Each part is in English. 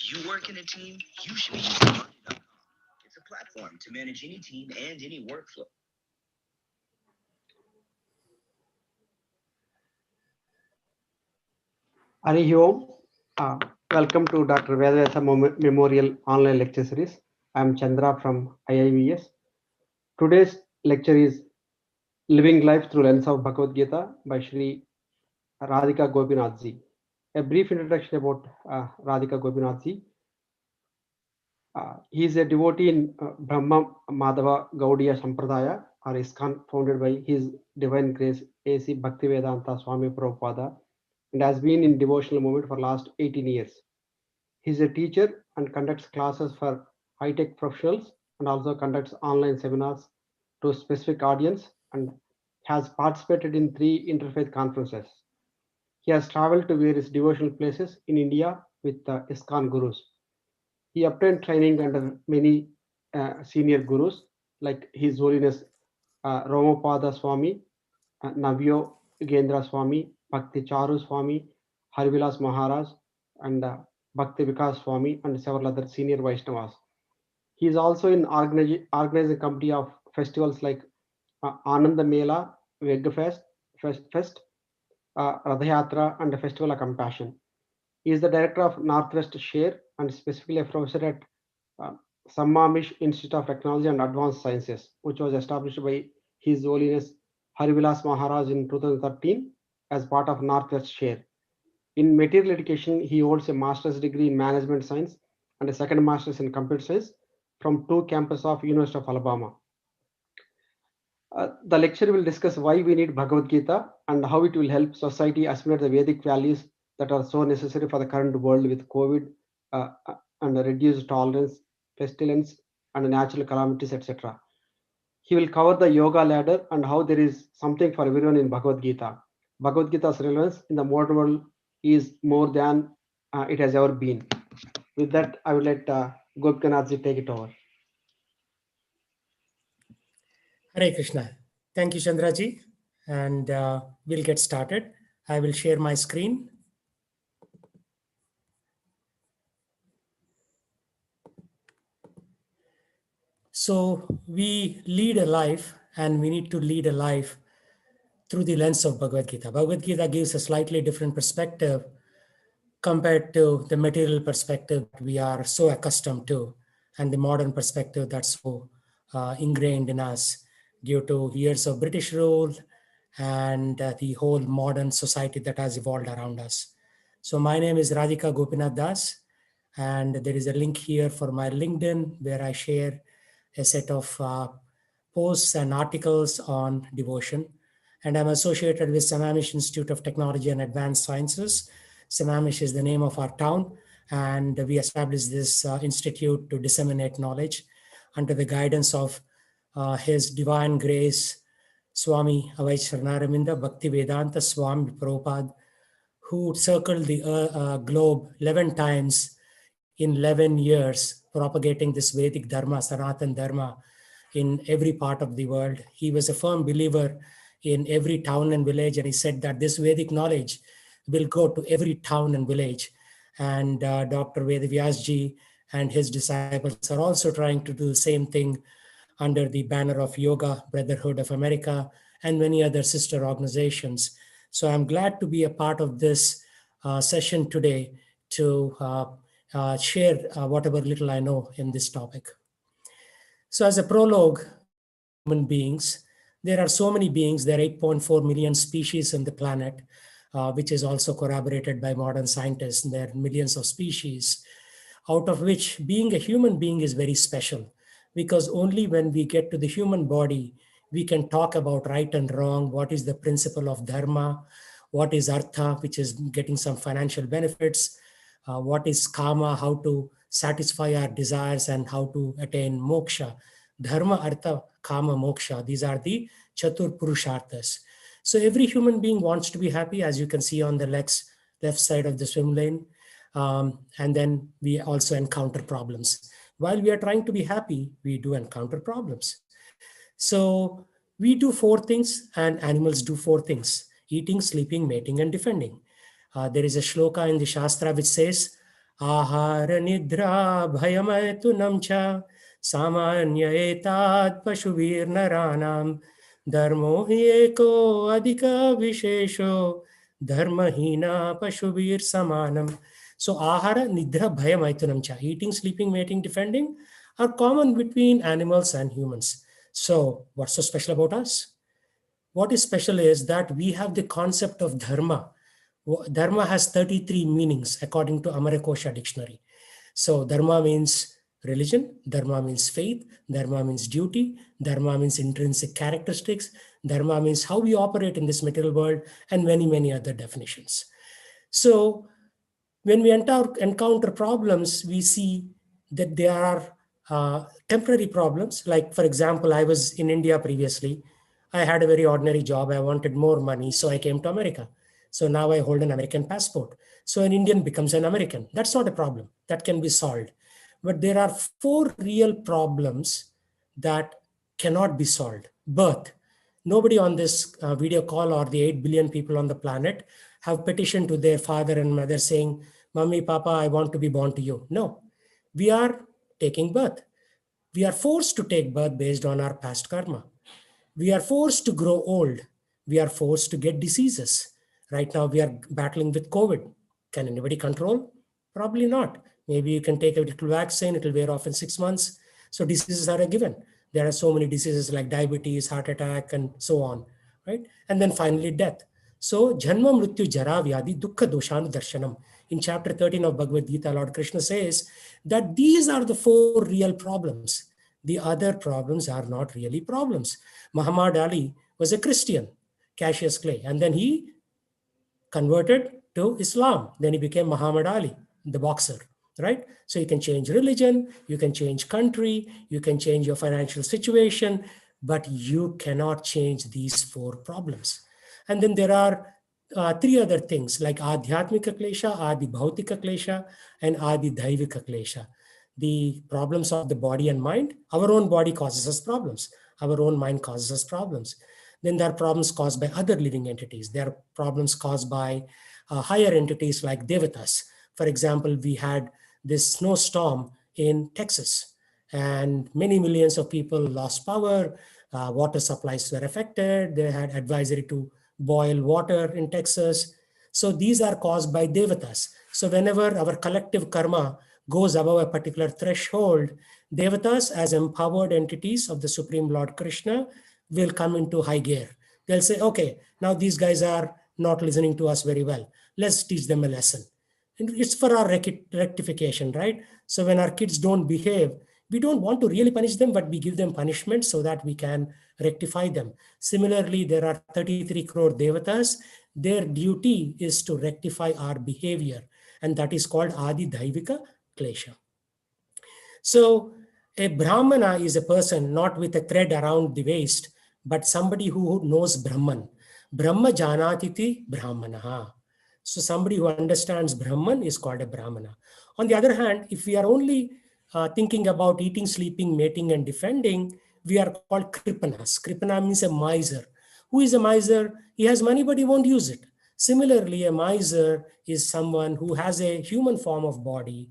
You work in a team, you should be using Monday.com. It's a platform to manage any team and any workflow. Hari Om. Welcome to Dr. Vedavyas Memorial Online Lecture Series. I am Chandra from IIVS. Today's lecture is Living Life Through Lens of Bhagavad Gita by Shri Radhika Gopinath. A brief introduction about Radhika Gopinath. He is a devotee in Brahma Madhava Gaudiya sampradaya or ISKCON, founded by His Divine Grace A.C. Bhaktivedanta Swami Prabhupada, and has been in devotional movement for last 18 years. He is a teacher and conducts classes for high-tech professionals and also conducts online seminars to specific audience and has participated in 3 interfaith conferences. He has traveled to various devotional places in India with ISKCON gurus. He obtained training under many senior gurus like His Holiness Romapada Swami, Navyogendra Swami, Bhakti Caru Swami, Harivilas Maharaja, and Bhakti Vikasa Swami, and several other senior Vaishnavas. He is also in organizing committee of festivals like Anandamela, VegFest, Rath Yatra, and the Festival of Compassion. He is the director of Northwest Share and specifically a professor at Sammamish Institute of Technology and Advanced Sciences, which was established by His Holiness Harivilas Maharaja in 2013 as part of Northwest Share. In material education, he holds a master's degree in management science and a second master's in computer science from 2 campuses of University of Alabama. The lecture will discuss why we need Bhagavad Gita and how it will help society assimilate the Vedic values that are so necessary for the current world with COVID and reduced tolerance, pestilence, and natural calamities, etc. He will cover the yoga ladder and how there is something for everyone in Bhagavad Gita. Bhagavad Gita's relevance in the modern world is more than it has ever been. With that, I would let Gopinathji take it over. Hare Krishna. Thank you, Chandraji. And we'll get started. I will share my screen. So we lead a life, and we need to lead a life through the lens of Bhagavad Gita. Bhagavad Gita gives a slightly different perspective compared to the material perspective we are so accustomed to, and the modern perspective that's so ingrained in us due to years of British rule and the whole modern society that has evolved around us. So my name is Radhikagopinathdas, and there is a link here for my LinkedIn where I share a set of posts and articles on devotion. And I'm associated with Sammamish Institute of Technology and Advanced Sciences. Sammamish is the name of our town, and we established this institute to disseminate knowledge under the guidance of His Divine Grace Swami Vaishnavas Bhaktivedanta Swami Prabhupada, who circled the globe 11 times in 11 years, propagating this Vedic Dharma, Sanatan Dharma, in every part of the world. He was a firm believer in every town and village, and he said that this Vedic knowledge will go to every town and village. And Dr. Vedavyas ji and his disciples are also trying to do the same thing under the banner of Yoga Brotherhood of America and many other sister organizations. So I'm glad to be a part of this session today to share whatever little I know in this topic. So as a prologue, human beings, there are so many beings. There are 8.4 million species on the planet, which is also corroborated by modern scientists. There are millions of species, out of which being a human being is very special, because only when we get to the human body, we can talk about right and wrong, what is the principle of dharma, what is artha, which is getting some financial benefits, what is kama, how to satisfy our desires, and how to attain moksha. Dharma, artha, kama, moksha, these are the chatur purusharthas. So every human being wants to be happy, as you can see on the left side of the swim lane. And then we also encounter problems. While we are trying to be happy, we do encounter problems. So we do 4 things, and animals do 4 things: eating, sleeping, mating, and defending. There is a shloka in the Shastra which says, Ahara nidra bhayamaytunam cha samanya etad pashuvir naranam dharmo hi eko adhika vishesho dharmahina pashuvir samanam. So ahara nidra bhayamaytunam cha, eating, sleeping, mating, defending, are common between animals and humans. So what's so special about us? What is special is that we have the concept of dharma. Dharma has 33 meanings according to Amarikosha dictionary. So dharma means religion, dharma means faith, dharma means duty, dharma means intrinsic characteristics, dharma means how we operate in this material world, and many, many other definitions. So when we encounter problems, we see that there are temporary problems. Like, for example, I was in India previously. I had a very ordinary job. I wanted more money, so I came to America. So now I hold an American passport. So an Indian becomes an American. That's not a problem. That can be solved. But there are 4 real problems that cannot be solved. Birth. Nobody on this video call or the 8 billion people on the planet have petitioned to their father and mother saying, Mommy, Papa, I want to be born to you. No, we are taking birth. We are forced to take birth based on our past karma. We are forced to grow old. We are forced to get diseases. Right now, we are battling with COVID. Can anybody control? Probably not. Maybe you can take a little vaccine, it will wear off in 6 months. So diseases are a given. There are so many diseases like diabetes, heart attack, and so on, right? And then finally, death. So, Janma Mrityu Jara Vyadi Dukkha Doshanu Darshanam. In chapter 13 of Bhagavad Gita, Lord Krishna says that these are the 4 real problems. The other problems are not really problems. Muhammad Ali was a Christian, Cassius Clay, and then he converted to Islam. Then he became Muhammad Ali, the boxer, right? So you can change religion, you can change country, you can change your financial situation, but you cannot change these 4 problems. And then there are 3 other things like Adhyatmika Klesha, Adi Bhautika Klesha, and Adi Daivika Klesha. The problems of the body and mind. Our own body causes us problems. Our own mind causes us problems. Then there are problems caused by other living entities. There are problems caused by higher entities like devatas. For example, we had this snowstorm in Texas, and many millions of people lost power. Water supplies were affected. They had advisory to boil water in Texas. So these are caused by devatas. So whenever our collective karma goes above a particular threshold, devatas as empowered entities of the Supreme Lord Krishna will come into high gear. They'll say, okay, now these guys are not listening to us very well. Let's teach them a lesson. And it's for our rectification, right? So when our kids don't behave, we don't want to really punish them, but we give them punishment so that we can rectify them. Similarly, there are 33 crore devatas. Their duty is to rectify our behavior, and that is called Adi Daivika Klesha. So a Brahmana is a person not with a thread around the waist, but somebody who knows Brahman. Brahma Janatiti Brahmanaha. So somebody who understands Brahman is called a Brahmana. On the other hand, if we are only thinking about eating, sleeping, mating, and defending, we are called Kripanas. Kripana means a miser. Who is a miser? He has money, but he won't use it. Similarly, a miser is someone who has a human form of body.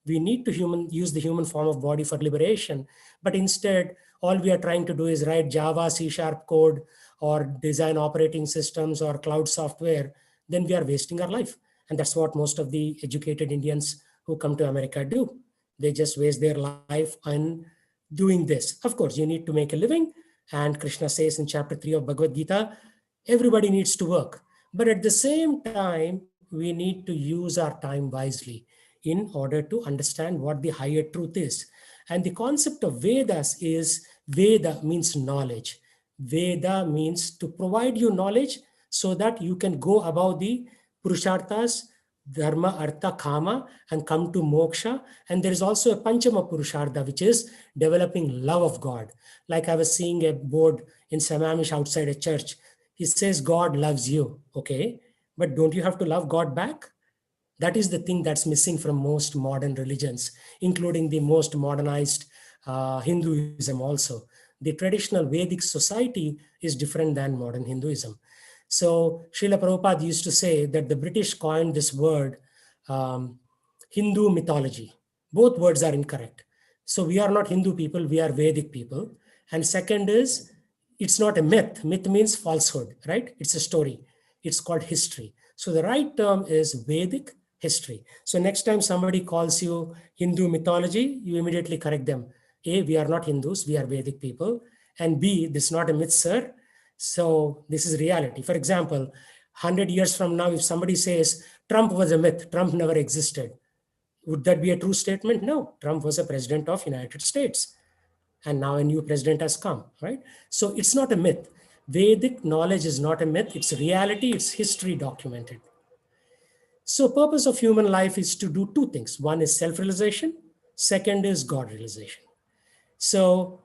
We need to use the human form of body for liberation, but instead, all we are trying to do is write Java, C# code, or design operating systems or cloud software. Then we are wasting our life. And that's what most of the educated Indians who come to America do. They just waste their life on doing this. Of course, you need to make a living. And Krishna says in chapter 3 of Bhagavad Gita, everybody needs to work. But at the same time, we need to use our time wisely in order to understand what the higher truth is. And the concept of Vedas is, Veda means knowledge. Veda means to provide you knowledge so that you can go above the Purusharthas, Dharma, Artha, Kama, and come to Moksha. And there is also a Panchama Purushartha, which is developing love of God. Like I was seeing a board in Sammamish outside a church. He says, God loves you. Okay, but don't you have to love God back? That is the thing that's missing from most modern religions, including the most modernized Hinduism also. The traditional Vedic society is different than modern Hinduism. So Srila Prabhupada used to say that the British coined this word Hindu mythology. Both words are incorrect. So we are not Hindu people, we are Vedic people. And second is, it's not a myth. Myth means falsehood, right? It's a story. It's called history. So the right term is Vedic history. So next time somebody calls you Hindu mythology, you immediately correct them. A, we are not Hindus, we are Vedic people. And B, this is not a myth, sir. So this is reality. For example, 100 years from now, if somebody says Trump was a myth, Trump never existed, would that be a true statement? No, Trump was a president of United States. And now a new president has come, right? So it's not a myth. Vedic knowledge is not a myth. It's reality. It's history documented. So purpose of human life is to do two things. One is self-realization. Second is God realization. So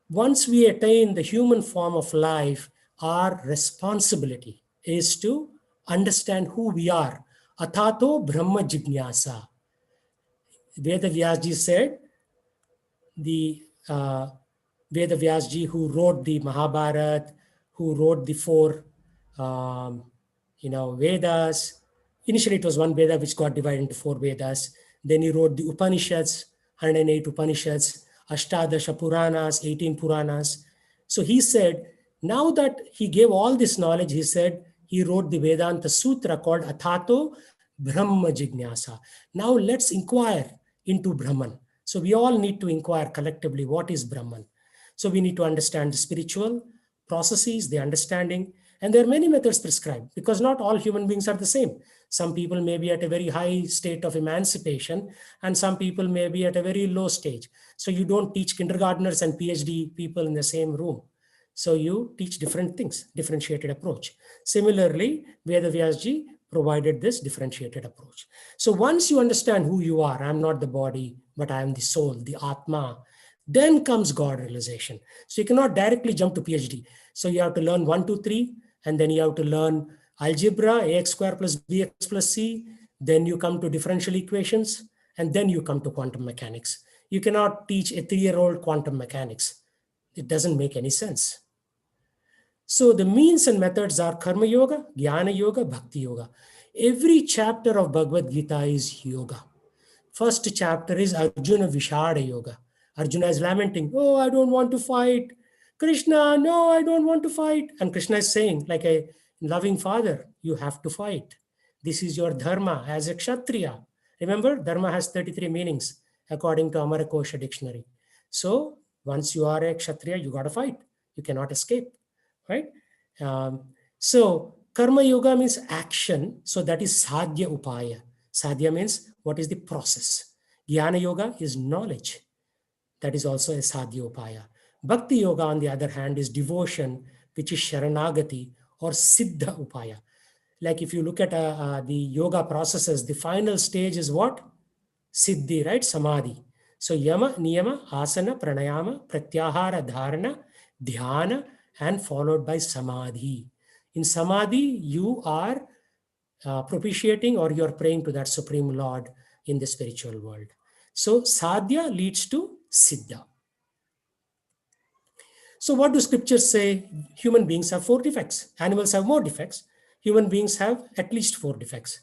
once we attain the human form of life, our responsibility is to understand who we are. Athato Brahma Jijnasa. Vedavyas said, the Vedavyas who wrote the Mahabharata, who wrote the four, Vedas. Initially, it was one Veda which got divided into four Vedas. Then he wrote the Upanishads, 108 Upanishads, Ashtadasha Puranas, 18 Puranas. So he said, now that he gave all this knowledge, he said, he wrote the Vedanta Sutra called Athato Brahma Jijnasa. Now let's inquire into Brahman. So we all need to inquire collectively, what is Brahman? So we need to understand the spiritual processes, the understanding, and there are many methods prescribed because not all human beings are the same. Some people may be at a very high state of emancipation and some people may be at a very low stage. So you don't teach kindergartners and PhD people in the same room. So you teach different things, differentiated approach. Similarly, Vedavyas provided this differentiated approach. So once you understand who you are, I'm not the body, but I am the soul, the Atma, then comes God realization. So you cannot directly jump to PhD. So you have to learn 1, 2, 3, and then you have to learn algebra, ax square plus bx plus c. Then you come to differential equations, and then you come to quantum mechanics. You cannot teach a 3-year-old quantum mechanics. It doesn't make any sense. So the means and methods are Karma Yoga, Jnana Yoga, Bhakti Yoga. Every chapter of Bhagavad Gita is yoga. First chapter is Arjuna Vishada Yoga. Arjuna is lamenting, oh, I don't want to fight. Krishna, no, I don't want to fight. And Krishna is saying, like a loving father, you have to fight. This is your dharma as a Kshatriya. Remember, dharma has 33 meanings according to Amarakosha dictionary. So once you are a Kshatriya, you got to fight. You cannot escape, right? So Karma Yoga means action. So that is Sadhya Upaya. Sadhya means what is the process. Jnana Yoga is knowledge. That is also a Sadhya Upaya. Bhakti Yoga, on the other hand, is devotion, which is Sharanagati or Siddha Upaya. Like if you look at the yoga processes, the final stage is what? Siddhi, right? Samadhi. So Yama, Niyama, Asana, Pranayama, Pratyahara, Dharana, Dhyana, and followed by Samadhi. In Samadhi, you are propitiating or you're praying to that Supreme Lord in the spiritual world. So Sadhya leads to Siddha. So what do scriptures say? Human beings have 4 defects. Animals have more defects. Human beings have at least 4 defects.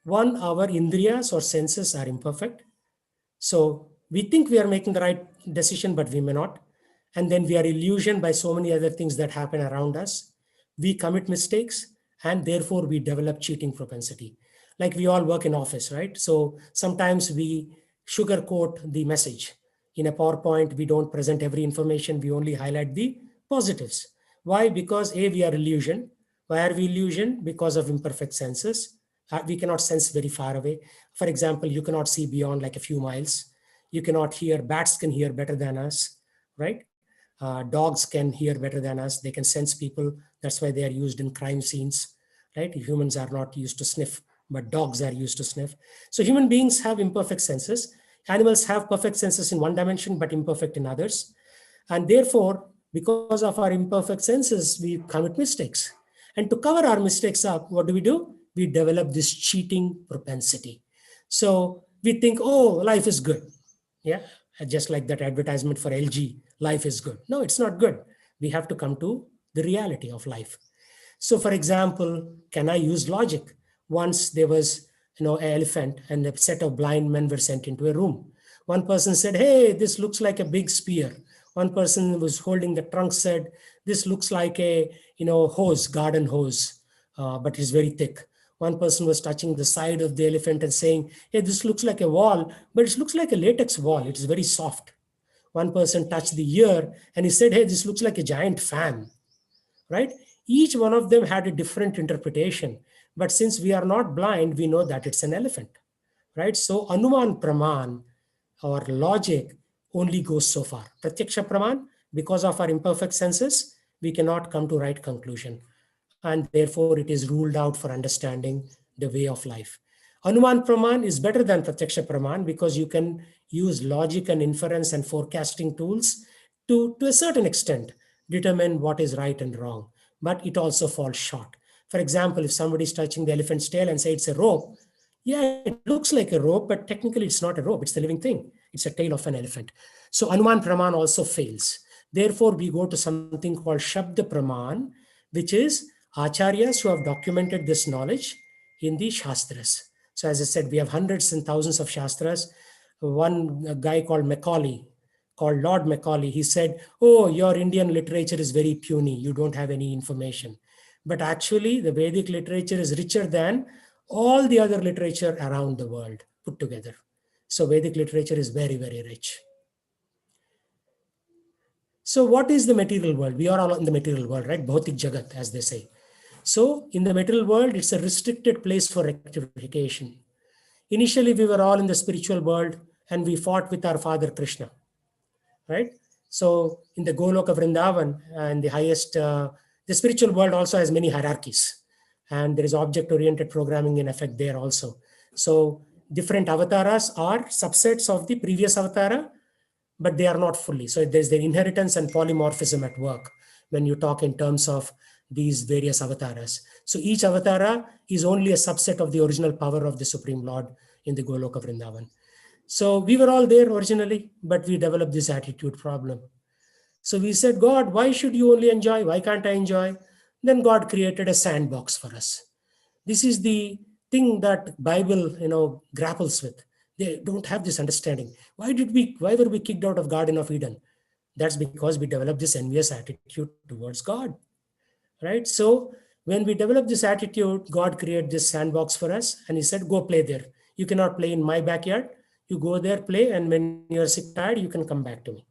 One, our indriyas or senses are imperfect. So we think we are making the right decision, but we may not. And then we are illusioned by so many other things that happen around us. We commit mistakes and therefore we develop cheating propensity. Like we all work in office, right? So sometimes we sugarcoat the message. In a PowerPoint, we don't present every information. We only highlight the positives. Why? Because A, we are illusioned. Why are we illusioned? Because of imperfect senses. We cannot sense very far away. For example, you cannot see beyond like a few miles. You cannot hear. Bats can hear better than us, right? Dogs can hear better than us. They can sense people. That's why they are used in crime scenes, right? Humans are not used to sniff, but dogs are used to sniff. So human beings have imperfect senses. Animals have perfect senses in one dimension, but imperfect in others. And therefore, because of our imperfect senses, we commit mistakes. And to cover our mistakes up, what do? We develop this cheating propensity. So we think, oh, life is good. Yeah, just like that advertisement for LG, life is good. No, it's not good. We have to come to the reality of life. So for example, can I use logic? Once there was an elephant, and a set of blind men were sent into a room. One person said, hey, this looks like a big spear. One person who was holding the trunk said, this looks like a hose, garden hose, but it's very thick. One person was touching the side of the elephant and saying, hey, this looks like a wall, but it looks like a latex wall. It's very soft. One person touched the ear and he said, hey, this looks like a giant fan, right? Each one of them had a different interpretation. But since we are not blind, we know that it's an elephant, right? So Anuman Praman, our logic, only goes so far. Pratyaksha Praman, because of our imperfect senses, we cannot come to right conclusion. And therefore, it is ruled out for understanding the way of life. Anuman Praman is better than Pratyaksha Praman because you can use logic and inference and forecasting tools to a certain extent determine what is right and wrong. But it also falls short. For example, if somebody is touching the elephant's tail and say it's a rope, yeah, it looks like a rope, but technically it's not a rope. It's the living thing. It's a tail of an elephant. So Anuman Praman also fails. Therefore, we go to something called Shabda Praman, which is Acharyas who have documented this knowledge in the Shastras. So as I said, we have hundreds and thousands of Shastras. One guy called Macaulay, called Lord Macaulay, he said, oh, your Indian literature is very puny. You don't have any information. But actually, the Vedic literature is richer than all the other literature around the world put together. So Vedic literature is very, very rich. So what is the material world? We are all in the material world, right? Bhautik Jagat, as they say. So in the material world, it's a restricted place for rectification. Initially, we were all in the spiritual world and we fought with our father Krishna, right? So in the Goloka Vrindavan and the highest, the spiritual world also has many hierarchies. And there is object-oriented programming in effect there also. So different avatars are subsets of the previous avatara, but they are not fully. So there's the inheritance and polymorphism at work when you talk in terms of these various avatars. So each avatara is only a subset of the original power of the Supreme Lord in the Goloka Vrindavan. So we were all there originally, but we developed this attitude problem. So we said, God, why should you only enjoy? Why can't I enjoy? Then God created a sandbox for us. This is the thing that Bible, grapples with. They don't have this understanding. Why were we kicked out of Garden of Eden? That's because we developed this envious attitude towards God, right? So when we develop this attitude, God created this sandbox for us and he said, go play there. You cannot play in my backyard. You go there, play, and when you're sick, tired, you can come back to me,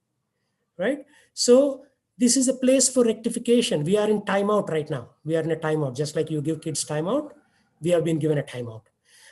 right? So this is a place for rectification. We are in timeout right now. We are in a timeout. Just like you give kids timeout, we have been given a timeout.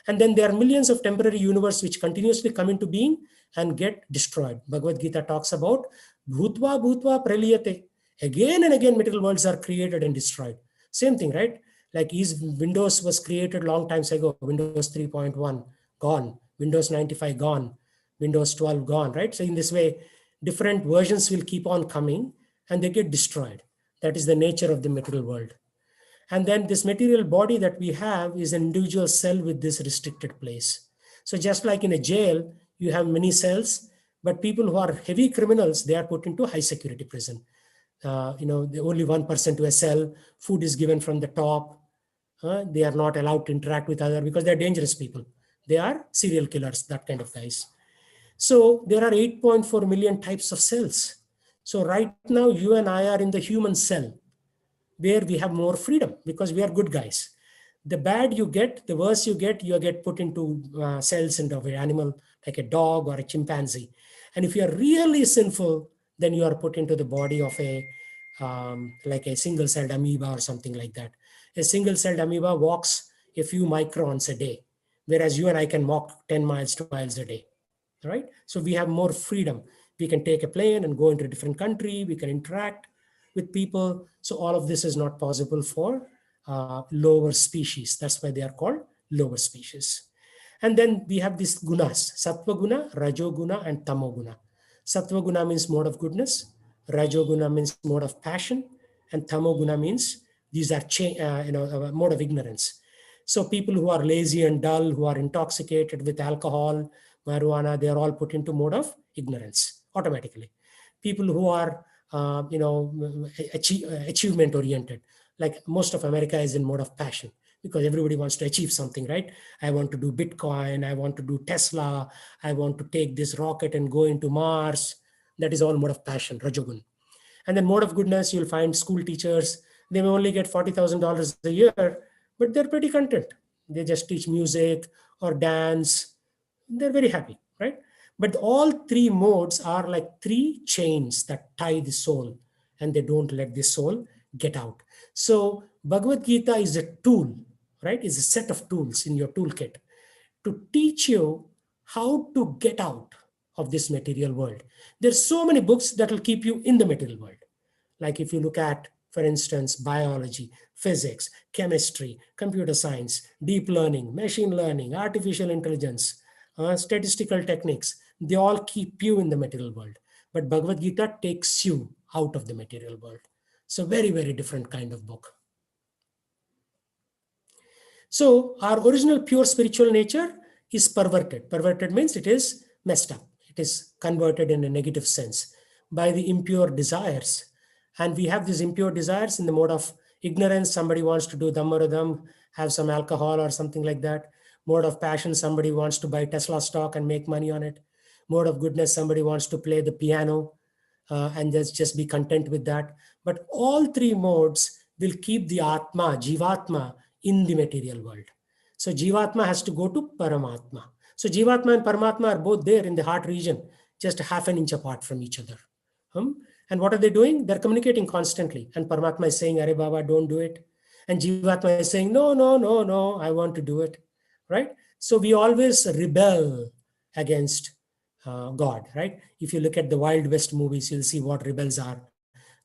And then there are millions of temporary universes which continuously come into being and get destroyed. Bhagavad Gita talks about bhutva bhutva praliyate. Again and again, material worlds are created and destroyed. Same thing, right? Like Windows was created long times ago. Windows 3.1 gone. Windows 95 gone. Windows 12 gone, right? So in this way, different versions will keep on coming and they get destroyed. That is the nature of the material world. And then this material body that we have is an individual cell with this restricted place. So just like in a jail, you have many cells, but people who are heavy criminals, they are put into high security prison. The only one person to a cell, food is given from the top. They are not allowed to interact with others because they're dangerous people. They are serial killers, that kind of guys. So there are 8.4 million types of cells. So right now, you and I are in the human cell, where we have more freedom because we are good guys. The bad you get, the worse you get put into cells into an animal like a dog or a chimpanzee. And if you are really sinful, then you are put into the body of like a single-celled amoeba or something like that. A single-celled amoeba walks a few microns a day, whereas you and I can walk 10 miles, 2 miles a day, right? So we have more freedom. We can take a plane and go into a different country. We can interact with people. So all of this is not possible for lower species. That's why they are called lower species. And then we have these gunas, sattva guna, rajo guna, and tamo guna. Sattva guna means mode of goodness. Rajo guna means mode of passion. And tamo guna means these are mode of ignorance. So people who are lazy and dull, who are intoxicated with alcohol, marijuana, they are all put into mode of ignorance automatically. People who are achievement oriented, like most of America is in mode of passion. because everybody wants to achieve something, right? I want to do Bitcoin, I want to do Tesla, I want to take this rocket and go into Mars. That is all mode of passion, Rajogun. And then mode of goodness, you'll find school teachers, they may only get $40,000 a year, but they're pretty content. They just teach music or dance. They're very happy, right? But all three modes are like three chains that tie the soul, and they don't let the soul get out. So Bhagavad Gita is a tool, right? It's a set of tools in your toolkit to teach you how to get out of this material world. There's so many books that will keep you in the material world. Like if you look at, for instance, biology, physics, chemistry, computer science, deep learning, machine learning, artificial intelligence, statistical techniques, they all keep you in the material world. But Bhagavad Gita takes you out of the material world. So very, very different kind of book. So our original pure spiritual nature is perverted. Perverted means it is messed up. It is converted in a negative sense by the impure desires. And we have these impure desires in the mode of ignorance. Somebody wants to do Dhammaradham, have some alcohol or something like that. Mode of passion, somebody wants to buy Tesla stock and make money on it. Mode of goodness, somebody wants to play the piano and just be content with that. But all three modes will keep the Atma, Jivatma, in the material world. So Jivatma has to go to Paramatma. So Jivatma and Paramatma are both there in the heart region, just half an inch apart from each other. And what are they doing? They're communicating constantly. And Paramatma is saying, Are Baba, don't do it. And Jivatma is saying, no, no, no, no, I want to do it. Right? So we always rebel against God, right? If you look at the Wild West movies, you'll see what rebels are.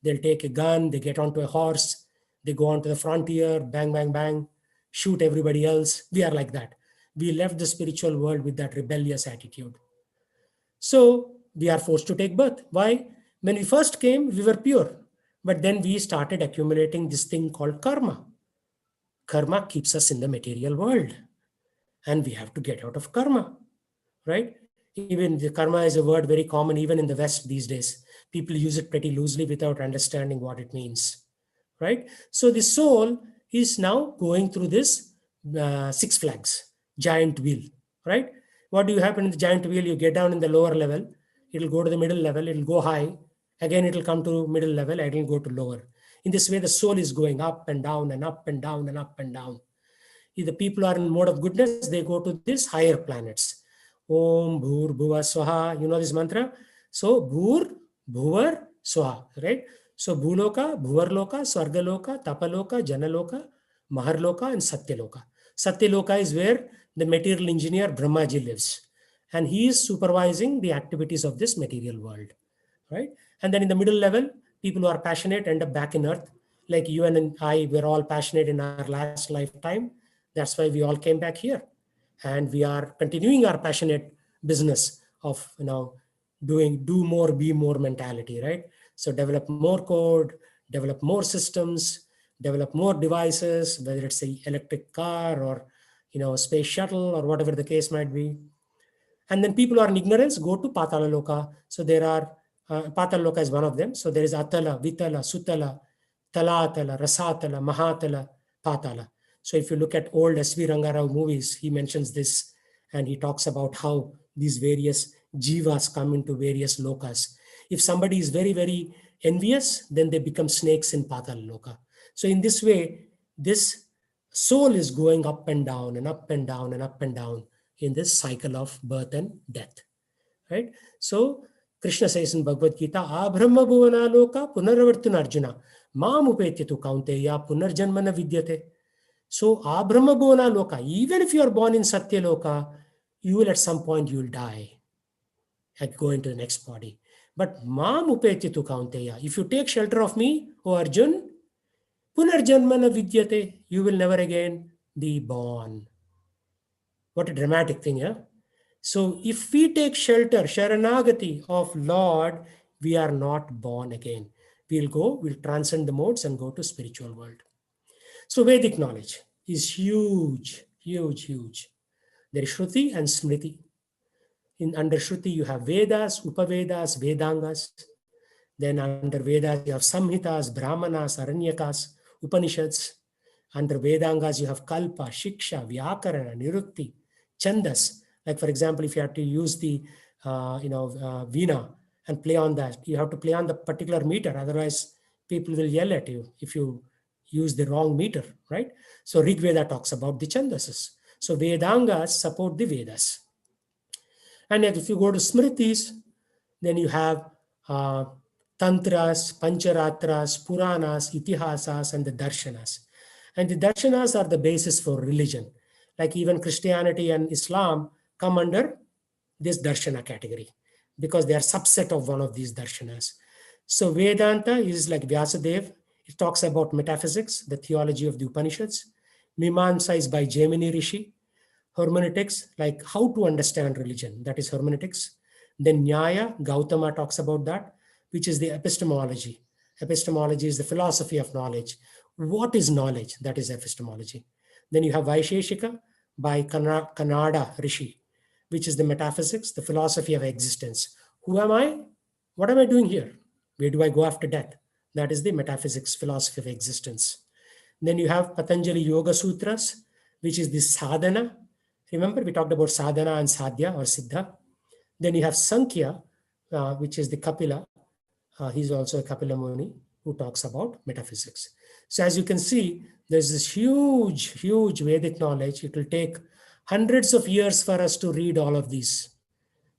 They'll take a gun, they get onto a horse, they go onto the frontier, bang, bang, bang, shoot everybody else. We are like that. We left the spiritual world with that rebellious attitude. So we are forced to take birth. Why? When we first came, we were pure. But then we started accumulating this thing called karma. Karma keeps us in the material world. And we have to get out of karma, right? Even the karma is a word very common even in the West these days. People use it pretty loosely without understanding what it means, right? So the soul is now going through this Six Flags, giant wheel, right? What do you happen in the giant wheel? You get down in the lower level, it'll go to the middle level, it'll go high, again it'll come to middle level, and it'll go to lower. In this way, the soul is going up and down and up and down and up and down. If the people are in mode of goodness, they go to these higher planets. Om Bhur Bhuva Swaha. You know this mantra? So Bhur Bhuvar Swaha, right? So Bhuloka, Bhuvarloka, Swargaloka, Tapaloka, Janaloka, Maharloka, and Satyaloka. Satyaloka is where the material engineer Brahmaji lives. And he is supervising the activities of this material world, right? And then in the middle level, people who are passionate end up back in earth. Like you and I were all passionate in our last lifetime. That's why we all came back here. And we are continuing our passionate business of, doing do more, be more mentality, right? So develop more code, develop more systems, develop more devices, whether it's an electric car or, space shuttle or whatever the case might be. And then people who are in ignorance go to Patala Loka. So there are, Patala Loka is one of them. So there is Atala, Vitala, Sutala, Talatala, Rasatala, Mahatala, Patala. So if you look at old S.V. Rangarao movies, he mentions this and he talks about how these various jivas come into various lokas. If somebody is very, very envious, then they become snakes in Patala Loka. So in this way, this soul is going up and down and up and down and up and down in this cycle of birth and death, right? So Krishna says in Bhagavad Gita, Abrahma bhuvana loka punaravartuna Arjuna, mam upetyitu kaunteya punarjanmana vidyate. So Abrahma bhuvana loka, even if you are born in Satya Loka, you will at some point you will die and go into the next body. But mam upetyitu kaunteya, if you take shelter of me, O Arjun, punarjanmana vidyate, you will never again be born. What a dramatic thing, yeah? So if we take shelter, Sharanagati of Lord, we are not born again. We'll transcend the modes and go to spiritual world. So Vedic knowledge is huge, huge, huge. There is Shruti and Smriti. Under Shruti, you have Vedas, Upavedas, Vedangas. Then under Vedas, you have Samhitas, Brahmanas, Aranyakas, Upanishads. Under Vedangas, you have kalpa, shiksha, vyakarana, nirukti, chandas. Like for example, if you have to use the veena and play on that, you have to play on the particular meter. Otherwise, people will yell at you if you use the wrong meter, right? So Rig Veda talks about the Chandasas. So Vedangas support the Vedas. And yet if you go to Smritis, then you have Tantras, Pancharatras, Puranas, Itihasas, and the Darshanas. And the Darshanas are the basis for religion. Like even Christianity and Islam come under this Darshana category because they are subset of one of these Darshanas. So Vedanta is like Vyasadeva. It talks about metaphysics, the theology of the Upanishads. Mimamsa is by Jaimini Rishi. Hermeneutics, like how to understand religion, that is hermeneutics. Then Nyaya, Gautama talks about that, which is the epistemology. Epistemology is the philosophy of knowledge. What is knowledge? That is epistemology. Then you have Vaisheshika by Kannada Rishi, which is the metaphysics, the philosophy of existence. Who am I? What am I doing here? Where do I go after death? That is the metaphysics, philosophy of existence. Then you have Patanjali Yoga Sutras, which is the sadhana. Remember, we talked about sadhana and sadhya or siddha. Then you have Sankhya, which is the Kapila. He's also a Kapila Muni who talks about metaphysics. So as you can see, there's this huge, huge Vedic knowledge. It will take hundreds of years for us to read all of these.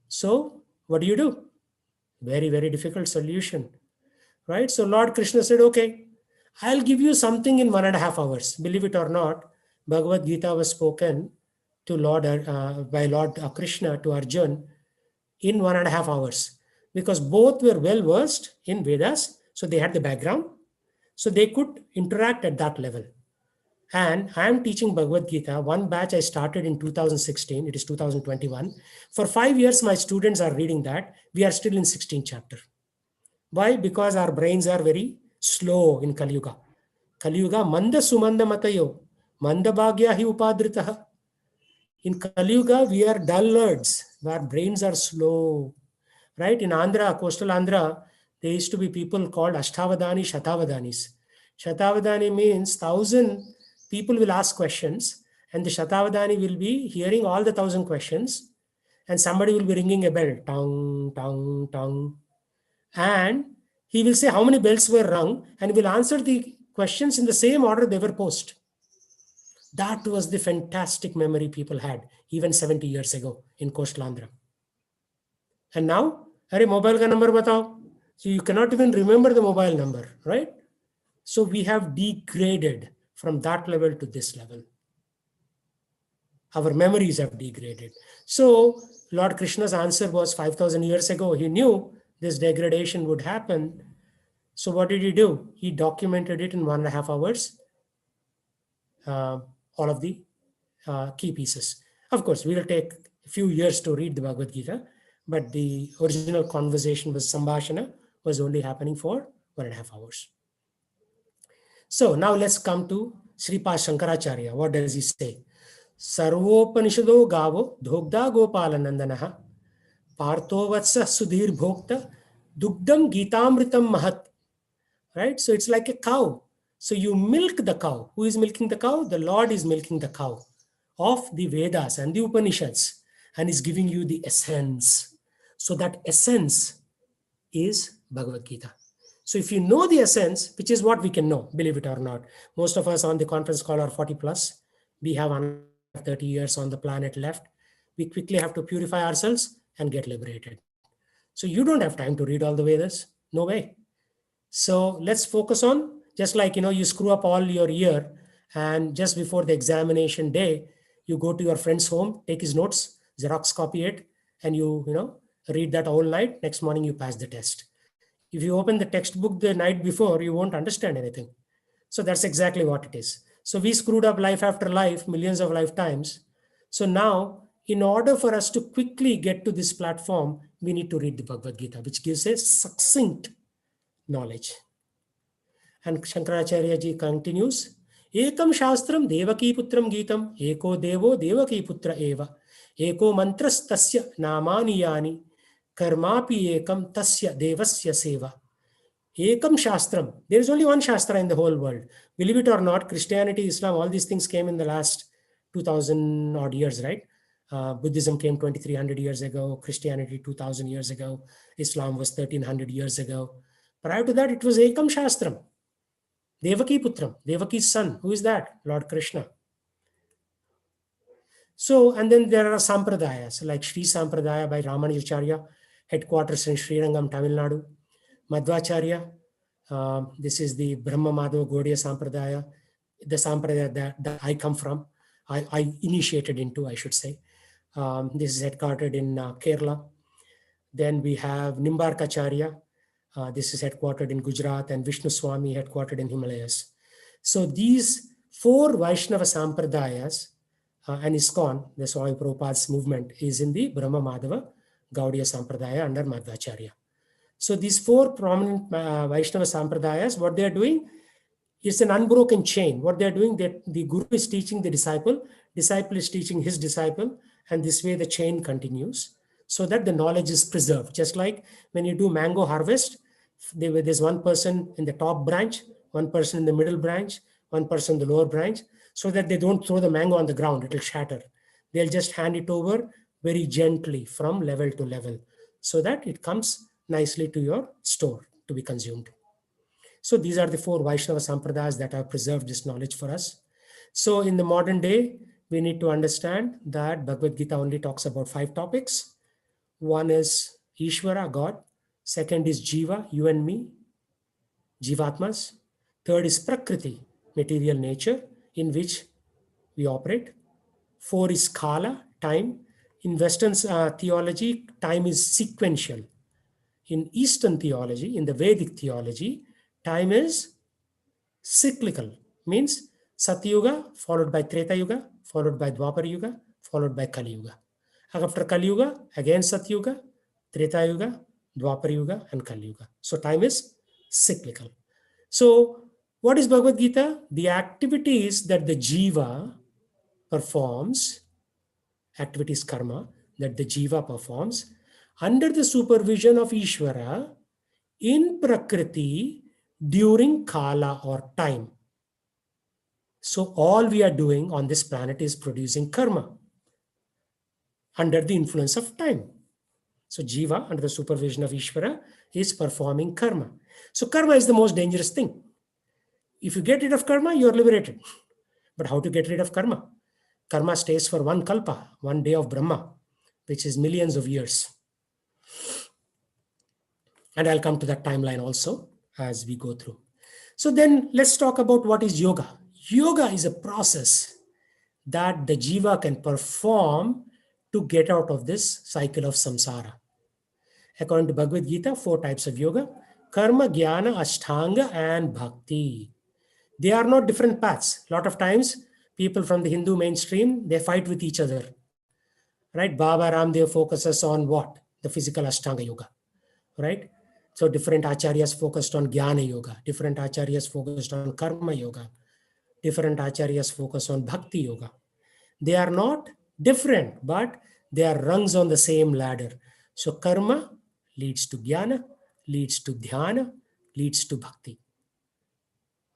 So what do? Very, very difficult solution, right? So Lord Krishna said, okay, I'll give you something in 1.5 hours. Believe it or not, Bhagavad Gita was spoken to by Lord Krishna to Arjun in 1.5 hours, because both were well versed in Vedas, so they had the background, so they could interact at that level. And I am teaching Bhagavad Gita. One batch I started in 2016. It is 2021. For 5 years, my students are reading that. We are still in 16th chapter. Why? Because our brains are very slow in Kali Yuga. Kali Yuga, manda sumanda matayo, manda bhagya hi upadritaha. In Kali Yuga, we are dullards. Our brains are slow. Right? In Andhra, coastal Andhra, there used to be people called Ashtavadani, Shatavadanis. Shatavadani means 1,000 people will ask questions, and the Shatavadani will be hearing all the 1,000 questions, and somebody will be ringing a bell, tong, tong, tong. And he will say how many bells were rung, and will answer the questions in the same order they were posed. That was the fantastic memory people had even 70 years ago in coastal Andhra. And now, arey mobile ka number batao. So you cannot even remember the mobile number, right? So we have degraded from that level to this level. Our memories have degraded. So Lord Krishna's answer was 5,000 years ago. He knew this degradation would happen. So what did he do? He documented it in 1.5 hours, all of the key pieces. Of course, we will take a few years to read the Bhagavad Gita, but the original conversation with Sambhashana was only happening for 1.5 hours. So now let's come to Sripad Shankaracharya. What does he say? Sarvopanishado gavo dhogda gopalanandanaha partho vatsa sudhir bhokta dugdam gitamritam mahat. Right? So it's like a cow. So you milk the cow. Who is milking the cow? The Lord is milking the cow of the Vedas and the Upanishads and is giving you the essence. So that essence is Bhagavad Gita. So if you know the essence, which is what we can know, believe it or not, most of us on the conference call are 40 plus. We have 30 years on the planet left. We quickly have to purify ourselves and get liberated. So you don't have time to read all the Vedas. No way. So let's focus on, just like, you screw up all your year and just before the examination day, you go to your friend's home, take his notes, Xerox copy it, and you read that all night. Next morning, you pass the test. If you open the textbook the night before, you won't understand anything. So that's exactly what it is. So we screwed up life after life, millions of lifetimes. So now, in order for us to quickly get to this platform, we need to read the Bhagavad Gita, which gives a succinct knowledge. And Shankaracharya ji continues, Ekam Shastram Devaki Putram Gitam, Eko Devo Devaki Putra Eva, Eko Mantras Tasya Namani Yani, Karmapi Ekam Tasya Devasya Seva. Ekam Shastram. There is only one Shastra in the whole world. Believe it or not, Christianity, Islam, all these things came in the last 2000 odd years, right? Buddhism came 2300 years ago, Christianity 2000 years ago, Islam was 1300 years ago. Prior to that, it was Ekam Shastram. Devaki Putram, Devaki's son. Who is that? Lord Krishna. So, and then there are sampradayas like Sri Sampradaya by Ramanujacharya, headquarters in Sri Rangam, Tamil Nadu. Madhvacharya, this is the Brahma Madhava Gaudiya Sampradaya, the Sampradaya that I come from, I initiated into, I should say. This is headquartered in Kerala. Then we have Nimbarkacharya. This is headquartered in Gujarat, and Vishnu Swami headquartered in Himalayas. So these four Vaishnava Sampradayas and ISKCON, the Swami Prabhupada's movement, is in the Brahma Madhava Gaudiya Sampradaya under Madhvacharya. So these four prominent Vaishnava Sampradayas, what they are doing is an unbroken chain. What they are doing, that the Guru is teaching the disciple is teaching his disciple, and this way the chain continues so that the knowledge is preserved. Just like when you do mango harvest, there's one person in the top branch, one person in the middle branch, one person in the lower branch, so that they don't throw the mango on the ground, it will shatter. They'll just hand it over very gently from level to level so that it comes nicely to your store to be consumed. So these are the four Vaishnava Sampradayas that have preserved this knowledge for us. So in the modern day, we need to understand that Bhagavad Gita only talks about 5 topics. One is Ishvara, God. Second is Jiva, you and me, Jivatmas. Third is Prakriti, material nature in which we operate. 4 is Kala, time. In Western theology, time is sequential. In Eastern theology, in the Vedic theology, time is cyclical. Means Satyuga followed by Treta Yuga, followed by Dwapar Yuga, followed by Kali Yuga. After Kali Yuga, again Satyuga, Treta Yuga, Dwapar Yuga, and Kali Yuga. So time is cyclical. So what is Bhagavad Gita? The activities that the Jiva performs, activities karma, that the Jiva performs, under the supervision of Ishvara in Prakriti during Kala or time. So all we are doing on this planet is producing karma under the influence of time. So Jiva, under the supervision of Ishvara, is performing karma. So karma is the most dangerous thing. If you get rid of karma, you are liberated. But how to get rid of karma? Karma stays for one kalpa, one day of Brahma, which is millions of years. And I'll come to that timeline also as we go through. So then let's talk about what is yoga. Yoga is a process that the jiva can perform to get out of this cycle of samsara. According to Bhagavad Gita, 4 types of yoga: karma, jnana, ashtanga, and bhakti. They are not different paths. A lot of times, people from the Hindu mainstream, they fight with each other. Right? Baba Ramdev focuses on what? The physical ashtanga yoga. Right? So different acharyas focused on jnana yoga. Different acharyas focused on karma yoga. Different acharyas focus on bhakti yoga. They are not different, but they are rungs on the same ladder. So karma leads to jnana, leads to dhyana, leads to bhakti.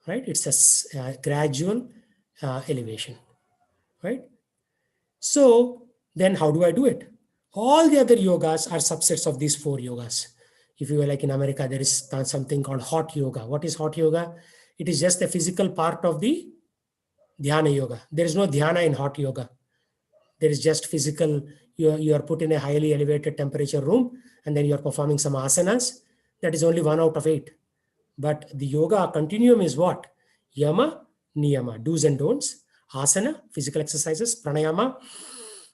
Right? It's a gradual elevation. Right? So then how do I do it? All the other yogas are subsets of these 4 yogas. If you were like in America, there is something called hot yoga. What is hot yoga? It is just a physical part of the dhyana yoga. There is no dhyana in hot yoga. There is just physical. You are put in a highly elevated temperature room and then you are performing some asanas. That is only 1 out of 8. But the yoga continuum is what? Yama, niyama, do's and don'ts. Asana, physical exercises. Pranayama,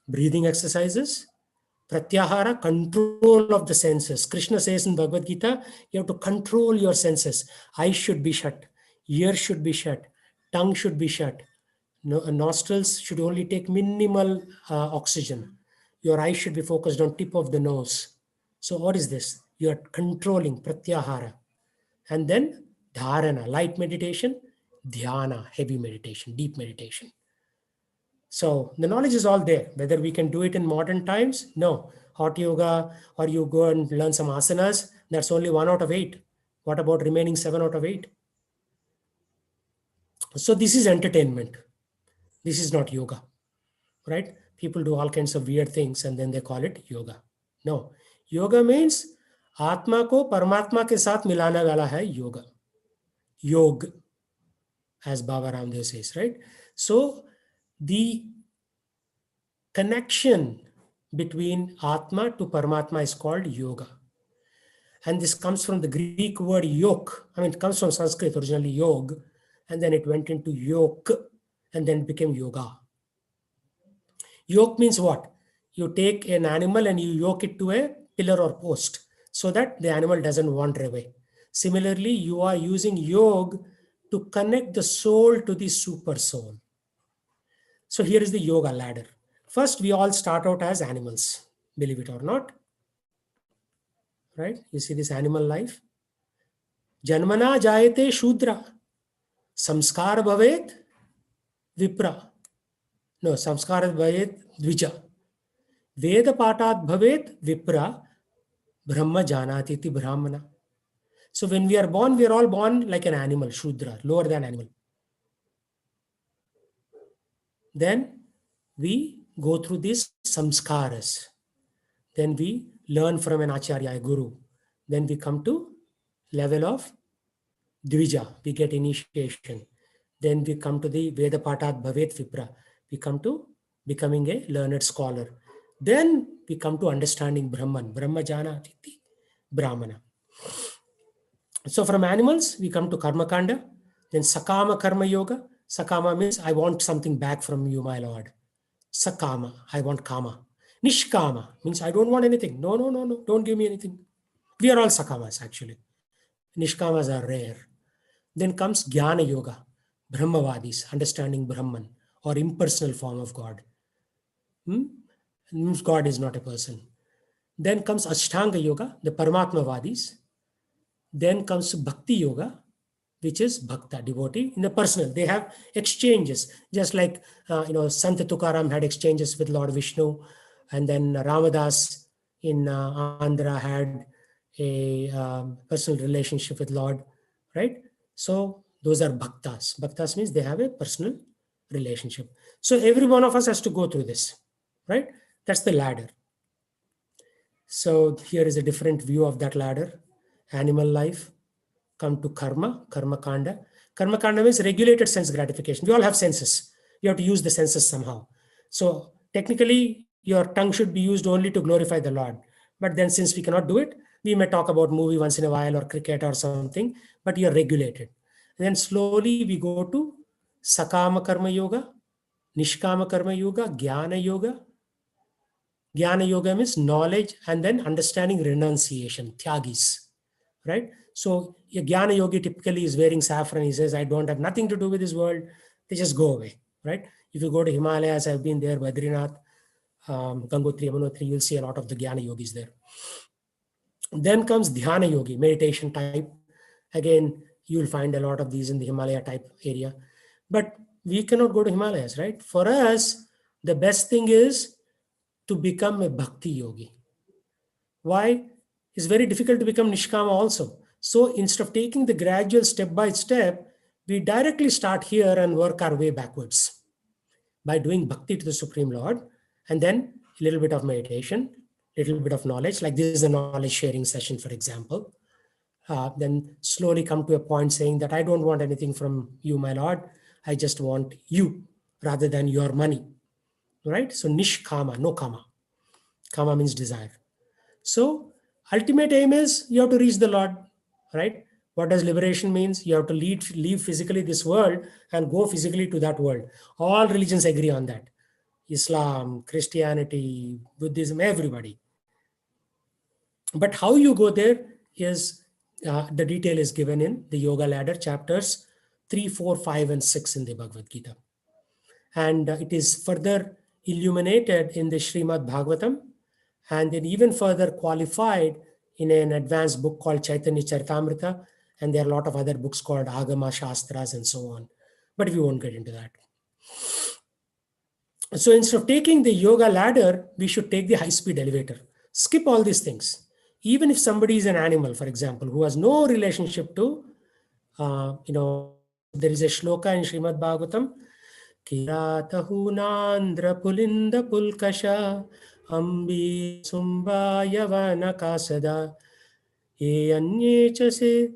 breathing exercises. Pratyahara, control of the senses. Krishna says in Bhagavad Gita, you have to control your senses. Eyes should be shut. Ears should be shut. Tongue should be shut. Nostrils should only take minimal oxygen. Your eyes should be focused on tip of the nose. So what is this? You are controlling pratyahara. And then dharana, light meditation. Dhyana, heavy meditation, deep meditation. So the knowledge is all there. Whether we can do it in modern times? No. Hot yoga, or you go and learn some asanas, that's only 1 out of 8. What about remaining 7 out of 8? So this is entertainment. This is not yoga, right? People do all kinds of weird things and then they call it yoga. No, yoga means आत्मा को परमात्मा के साथ मिलाने वाला है yoga. Yog, as Baba Ramdev says, right? So the connection between Atma to Paramatma is called yoga. And this comes from the Greek word yoke. I mean, it comes from Sanskrit, originally yog, and then it went into yoke, and then it became yoga. Yoke means what? You take an animal and you yoke it to a pillar or post so that the animal doesn't wander away. Similarly, you are using yoga to connect the soul to the super soul. So here is the yoga ladder. First, we all start out as animals, believe it or not. Right? You see this animal life. Janmana jayate shudra. Samskar bhavet vipra. No, samskar bhavet dvija. Veda patat bhavet vipra. Brahma janati iti brahmana. So when we are all born like an animal, shudra, lower than animal. Then we go through these samskaras. Then we learn from an acharya, a guru. Then we come to level of dvija, we get initiation. Then we come to the Veda Patat Bhavet Vipra. We come to becoming a learned scholar. Then we come to understanding Brahman, Brahma Jana Titi, Brahmana. So from animals, we come to Karma Kanda, then Sakama Karma Yoga. Sakama means I want something back from you, my Lord. Sakama, I want Kama. Nishkama means I don't want anything. No, don't give me anything. We are all Sakamas actually. Nishkamas are rare. Then comes Jnana Yoga, Brahmavadis, understanding Brahman or impersonal form of God. Means God is not a person. Then comes Ashtanga Yoga, the Paramatmavadis. Then comes Bhakti Yoga, which is Bhakta, devotee. In the personal, they have exchanges, just like Sant Tukaram had exchanges with Lord Vishnu, and then Ramadas in Andhra had a personal relationship with Lord, right? So those are bhaktas. Bhaktas means they have a personal relationship. So every one of us has to go through this, right? That's the ladder. So here is a different view of that ladder. Animal life, come to karma, karma kanda. Karma kanda means regulated sense gratification. We all have senses. You have to use the senses somehow. So technically, your tongue should be used only to glorify the Lord. But then since we cannot do it, we may talk about movie once in a while or cricket or something, but you're regulated. And then slowly we go to Sakama Karma Yoga, Nishkama Karma Yoga, Jnana Yoga. Jnana Yoga means knowledge and then understanding renunciation, Tyagis, right? So a Jnana Yogi typically is wearing saffron. He says, I don't have nothing to do with this world. They just go away, right? If you go to Himalayas, I've been there, Badrinath, Gangotri, Yamunotri, you'll see a lot of the Jnana Yogis there. Then comes Dhyana Yogi, meditation type. Again, you'll find a lot of these in the Himalaya type area. But we cannot go to Himalayas, right? For us, the best thing is to become a Bhakti Yogi. Why? It's very difficult to become Nishkama also. So instead of taking the gradual step by step, we directly start here and work our way backwards by doing Bhakti to the Supreme Lord, and then a little bit of meditation, little bit of knowledge, like this is a knowledge sharing session, for example. Then slowly come to a point saying that I don't want anything from you, my Lord. I just want you rather than your money, right? So Nishkama, no kama. Kama means desire. So ultimate aim is you have to reach the Lord, right? What does liberation means? You have to leave physically this world and go physically to that world. All religions agree on that. Islam, Christianity, Buddhism, everybody. But how you go there is, the detail is given in the Yoga Ladder chapters 3, 4, 5, and 6 in the Bhagavad Gita. And it is further illuminated in the Srimad Bhagavatam, and then even further qualified in an advanced book called Chaitanya Charitamrita, and there are a lot of other books called Agama Shastras and so on. But we won't get into that. So instead of taking the yoga ladder, we should take the high-speed elevator. Skip all these things. Even if somebody is an animal, for example, who has no relationship to, there is a shloka in Srimad Bhagavatam, Kirata hunandra pulinda pulkasha ambi sumba yavana kasada ye anye chase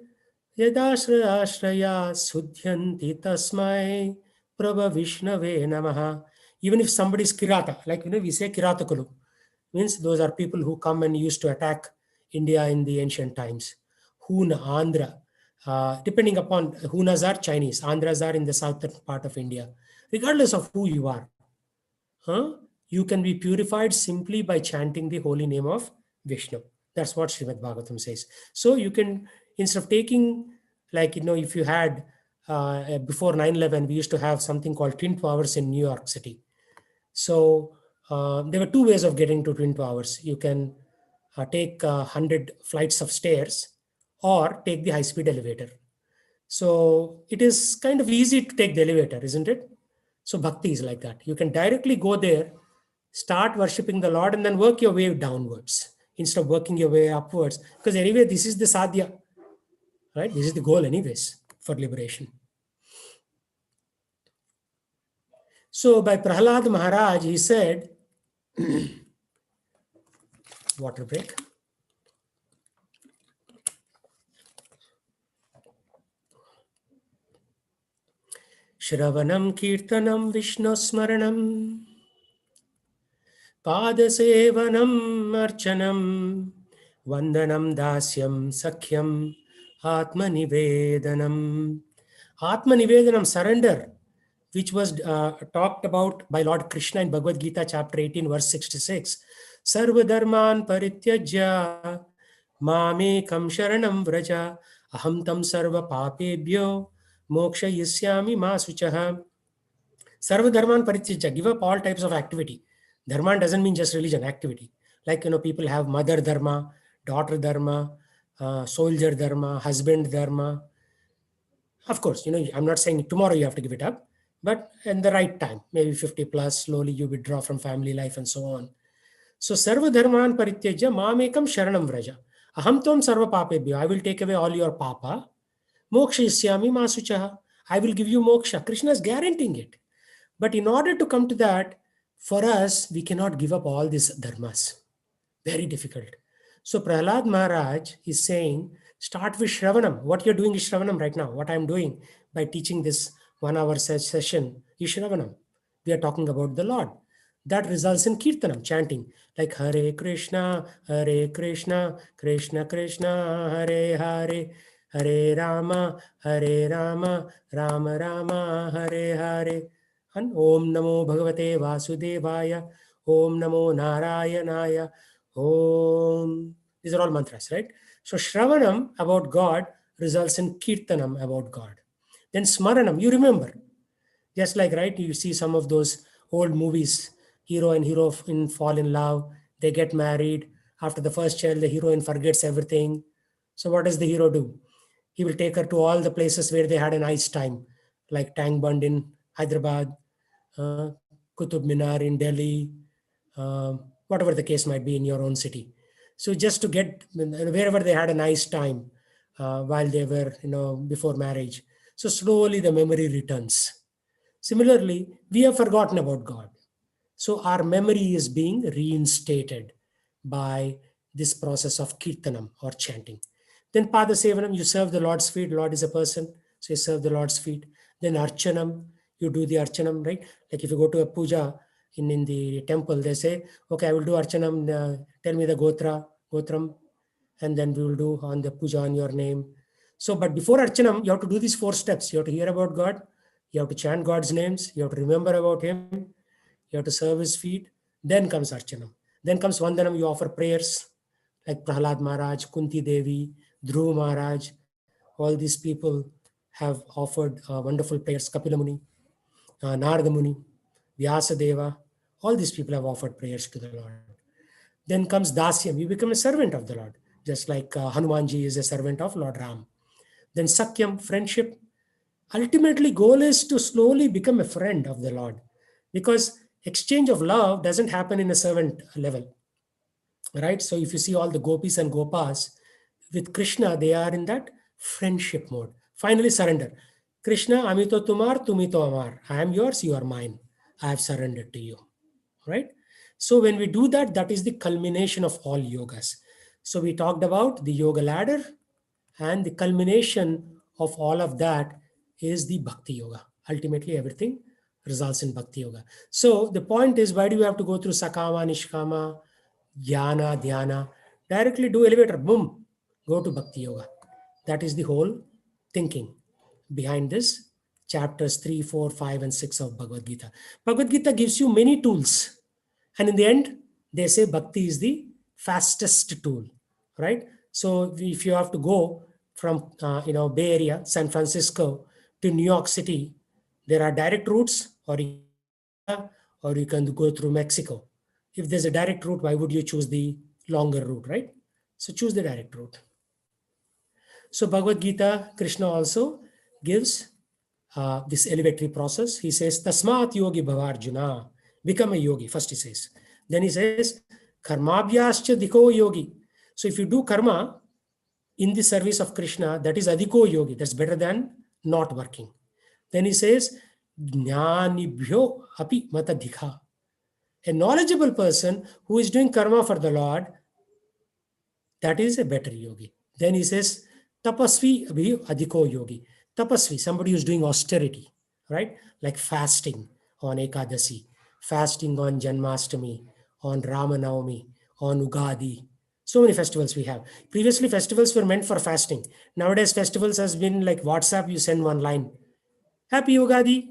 yadashraya sudhyanti tasmai prabha vishnave namaha. Even if somebody is Kirata, like we say Kirata Kulu, means those are people who come and used to attack India in the ancient times. Huna, Andhra, depending upon, Hunas are Chinese, Andhras are in the southern part of India. Regardless of who you are, you can be purified simply by chanting the holy name of Vishnu. That's what Srimad Bhagavatam says. So you can, instead of taking, if you had, before 9/11, we used to have something called Twin Towers in New York City. So there were two ways of getting to Twin Towers. You can take 100 flights of stairs or take the high-speed elevator. So it is kind of easy to take the elevator, isn't it? So bhakti is like that. You can directly go there, start worshipping the Lord, and then work your way downwards instead of working your way upwards. Because anyway, this is the sadhya, right? This is the goal anyways for liberation. So by Prahlad Maharaj, he said, water break. Shravanam Kirtanam Vishnu Smaranam Padasevanam Archanam Vandanam Dasyam Sakhyam Atmanivedanam. Atmanivedanam, surrender, which was talked about by Lord Krishna in Bhagavad Gita chapter 18 verse 66. Sarva dharman parityajya mamekam sharanam vraja aham tam sarva papebhyo moksha yisyami ma suchaha. Sarva dharman parityajya, give up all types of activity. Dharman doesn't mean just religion, activity. Like, people have mother dharma, daughter dharma, soldier dharma, husband dharma. Of course, I'm not saying tomorrow you have to give it up, but in the right time, maybe 50 plus, slowly you withdraw from family life and so on. So, sarva dharman parityajya mamekam sharanam vraja. Aham tvam sarva papebhyo. I will take away all your papa. Moksha isyami ma suchaha. I will give you moksha. Krishna is guaranteeing it. But in order to come to that, for us, we cannot give up all these dharmas. Very difficult. So Prahlad Maharaj is saying, start with Shravanam. What you're doing is Shravanam right now. What I'm doing by teaching this 1 hour session is Shravanam. We are talking about the Lord. That results in Kirtanam, chanting like Hare Krishna, Krishna Krishna, Hare Hare, Hare Rama, Rama Rama, Hare Hare. And Om Namo Bhagavate Vasudevaya, Om Namo Narayanaya, Om. These are all mantras, right? So Shravanam about God results in Kirtanam about God. Then Smaranam, you remember. Just like, right, you see some of those old movies, hero and heroine fall in love, they get married. After the first child, the heroine forgets everything. So what does the hero do? He will take her to all the places where they had a nice time, like Tang Bund in Hyderabad, Qutub Minar in Delhi, whatever the case might be in your own city. So just to get wherever they had a nice time while they were, before marriage. So slowly the memory returns. Similarly, we have forgotten about God. So our memory is being reinstated by this process of kirtanam or chanting. Then Pada Sevanam, you serve the Lord's feet. Lord is a person, so you serve the Lord's feet. Then Archanam, you do the Archanam, right? Like if you go to a puja in the temple, they say, okay, I will do Archanam, tell me the Gotram, and then we will do on the puja on your name. So, but before Archanam, you have to do these 4 steps. You have to hear about God, you have to chant God's names, you have to remember about Him, you have to serve His feet. Then comes Archanam. Then comes Vandanam, you offer prayers like Prahlad Maharaj, Kunti Devi, Dhruv Maharaj. All these people have offered wonderful prayers. Kapila Muni, Narada Muni, Vyasa Deva. All these people have offered prayers to the Lord. Then comes Dasyam. You become a servant of the Lord, just like Hanumanji is a servant of Lord Ram. Then Sakyam, friendship. Ultimately, goal is to slowly become a friend of the Lord, because exchange of love doesn't happen in a servant level. right? So if you see all the gopis and gopas with Krishna, they are in that friendship mode. Finally, surrender. Krishna, amito tumar, tumito amar. I am yours, you are mine. I have surrendered to you, right? So when we do that, that is the culmination of all yogas. So we talked about the yoga ladder, and the culmination of all of that is the bhakti yoga. Ultimately, everything results in bhakti yoga. So the point is, why do you have to go through sakama, nishkama, jnana, dhyana? Directly do elevator, boom, go to bhakti yoga. That is the whole thinking behind this chapters 3, 4, 5, and 6 of Bhagavad Gita. Bhagavad Gita gives you many tools, and in the end, they say bhakti is the fastest tool, right? So if you have to go from Bay Area, San Francisco to New York City, there are direct routes, or you can go through Mexico. If there's a direct route, why would you choose the longer route, right? So choose the direct route. So Bhagavad Gita, Krishna also gives this elevatory process. He says, Tasmat yogi bhavarjuna, become a yogi. First he says. Then he says, Karmabhyascha diko yogi. So if you do karma in the service of Krishna, that is adhiko yogi. That's better than not working. Then he says, Jnanibhyo api matadhika. A knowledgeable person who is doing karma for the Lord, that is a better yogi. Then he says, tapasvi abhi adhiko yogi. Tapasvi, somebody who's doing austerity, right? Like fasting on Ekadasi, fasting on Janmashtami, on Ramanavami, on Ugadi. So many festivals we have. Previously, festivals were meant for fasting. Nowadays, festivals has been like WhatsApp, you send one line. Happy Ugadi,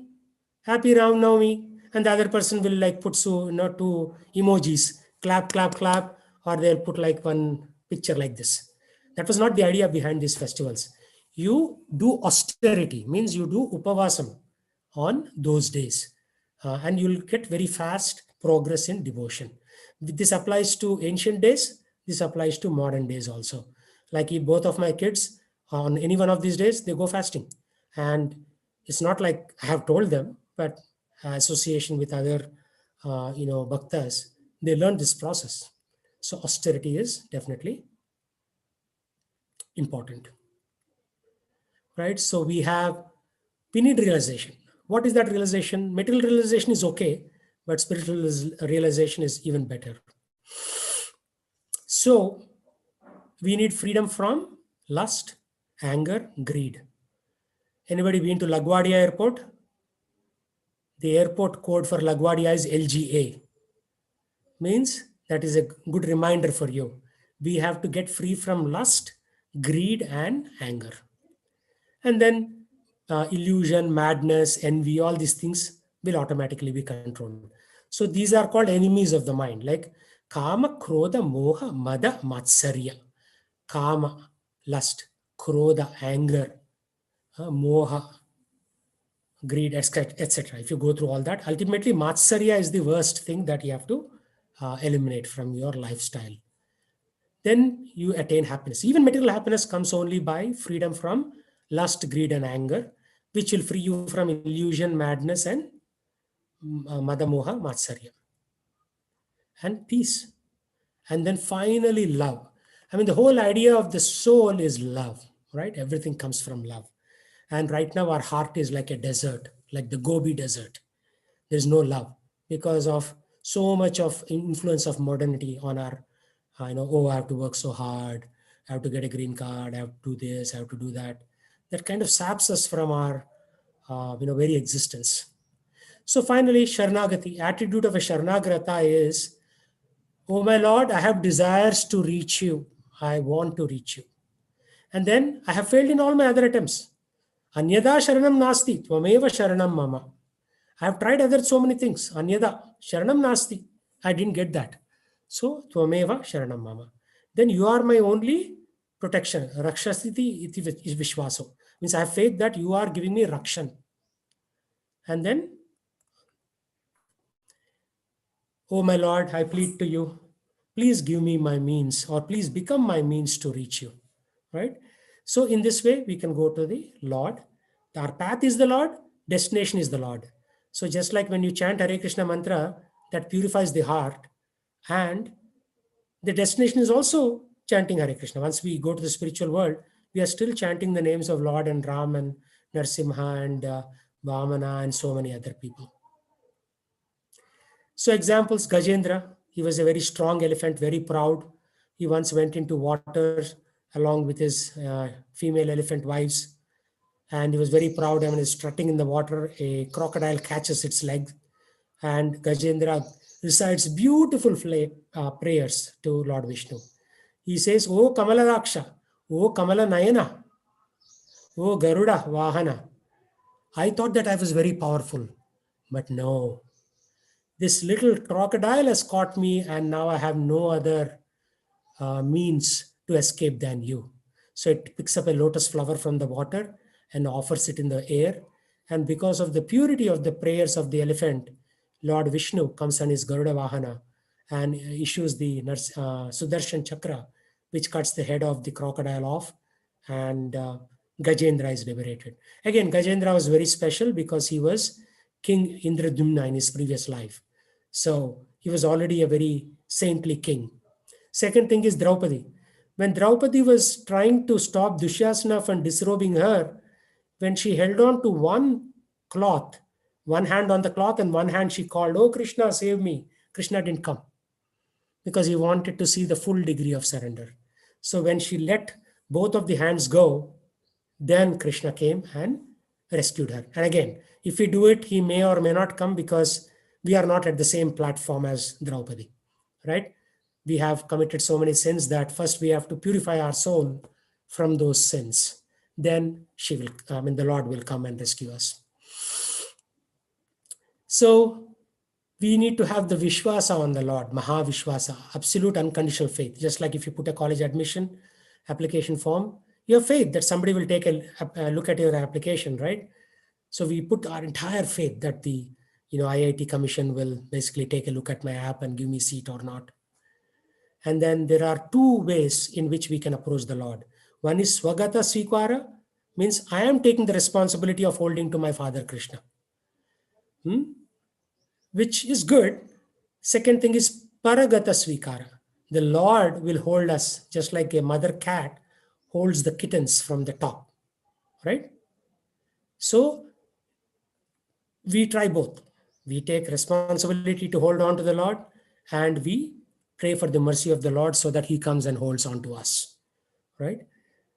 Happy Ram Navami, and the other person will like put two emojis, clap, clap, clap, or they'll put like one picture like this. That was not the idea behind these festivals. You do austerity, means you do upavasam on those days, and you'll get very fast progress in devotion. This applies to ancient days. This applies to modern days also. Like if both of my kids on any one of these days, they go fasting, and it's not like I have told them, but association with other, bhaktas, they learn this process. So austerity is definitely important, right? So we need realization. What is that realization? Material realization is okay, but spiritual realization is even better. So we need freedom from lust, anger, greed. Anybody been to LaGuardia Airport? The airport code for LaGuardia is LGA. Means that is a good reminder for you. We have to get free from lust, greed, and anger. And then illusion, madness, envy, all these things will automatically be controlled. So these are called enemies of the mind, like kama, krodha, moha, mada, matsarya. Kama, lust; krodha, anger; moha, greed, etc. If you go through all that, ultimately matsarya is the worst thing that you have to eliminate from your lifestyle. Then you attain happiness. Even material happiness comes only by freedom from lust, greed, and anger, which will free you from illusion, madness, and madamoha, matsarya, and peace. And then finally, love. I mean, the whole idea of the soul is love, right? Everything comes from love. And right now, our heart is like a desert, like the Gobi Desert. There's no love because of so much of influence of modernity on our, oh, I have to work so hard, I have to get a green card, I have to do this, I have to do that. That kind of saps us from our, very existence. So finally, Sharanagati, attitude of a Sharanagrata is, oh my Lord, I have desires to reach you. I want to reach you. And then I have failed in all my other attempts. Anyada sharanam nasti, tvameva sharanam mama. I have tried so many things. Anyada sharanam nasti. I didn't get that. So tvameva sharanam mama. Then you are my only protection. Rakshasiti iti vishwaso. Means I have faith that you are giving me rakshan. And then, oh my Lord, I plead to you. Please give me my means, or please become my means to reach you. Right? So in this way, we can go to the Lord. Our path is the Lord, destination is the Lord. So just like when you chant Hare Krishna mantra, that purifies the heart, and The destination is also chanting Hare Krishna. Once we go to the spiritual world, we are still chanting the names of Lord and Ram and Narsimha and Vamana and so many other people. So examples, Gajendra, he was a very strong elephant, very proud. He once went into water along with his female elephant wives, and he was very proud. I mean, he's strutting in the water. A crocodile catches its leg, and Gajendra recites beautiful prayers to Lord Vishnu. He says, "O Kamala Raksha, O Kamala Nayana, O Garuda Vahana." I thought that I was very powerful, but no. This little crocodile has caught me, and now I have no other means to escape than you. So it picks up a lotus flower from the water and offers it in the air. And because of the purity of the prayers of the elephant, Lord Vishnu comes on his Garuda Vahana and issues the Sudarshan Chakra, which cuts the head of the crocodile off, and Gajendra is liberated. Again, Gajendra was very special because he was King Indradumna in his previous life. So he was already a very saintly king. Second thing is Draupadi. When Draupadi was trying to stop Dushyasana from disrobing her, when she held on to one cloth, one hand on the cloth and one hand she called, "Oh Krishna, save me." Krishna didn't come because he wanted to see the full degree of surrender. So when she let both of the hands go, then Krishna came and rescued her. And again, if we do it, he may or may not come because we are not at the same platform as Draupadi, right? We have committed so many sins that first we have to purify our soul from those sins. Then the Lord will come and rescue us. So we need to have the Vishwasa on the Lord, Maha Vishwasa, absolute unconditional faith. Just like if you put a college admission application form, you have faith that somebody will take a look at your application, right? So we put our entire faith that the IIT Commission will basically take a look at my app and give me a seat or not. And then there are two ways in which we can approach the Lord. One is Swagata Swikwara, means I am taking the responsibility of holding to my Father Krishna, which is good. Second thing is Paragata Swikara. The Lord will hold us just like a mother cat holds the kittens from the top, right? So we try both. We take responsibility to hold on to the Lord, and we pray for the mercy of the Lord so that he comes and holds on to us, right?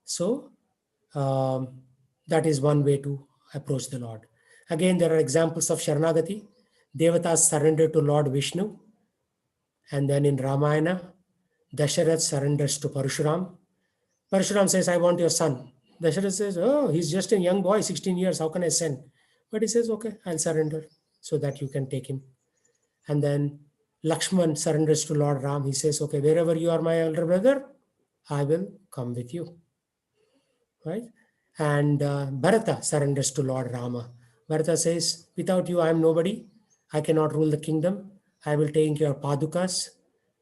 So that is one way to approach the Lord. Again, there are examples of Sharanagati. Devatas surrender to Lord Vishnu. And then in Ramayana, Dasharath surrenders to Parshuram. Parshuram says, "I want your son." Dasharath says, "Oh, he's just a young boy, 16 years. How can I send?" But he says, "Okay, I'll surrender so that you can take him." And then Lakshman surrenders to Lord Ram. He says, "Okay, wherever you are my elder brother, I will come with you." Right? And Bharata surrenders to Lord Rama. Bharata says, "Without you, I am nobody. I cannot rule the kingdom. I will take your padukas,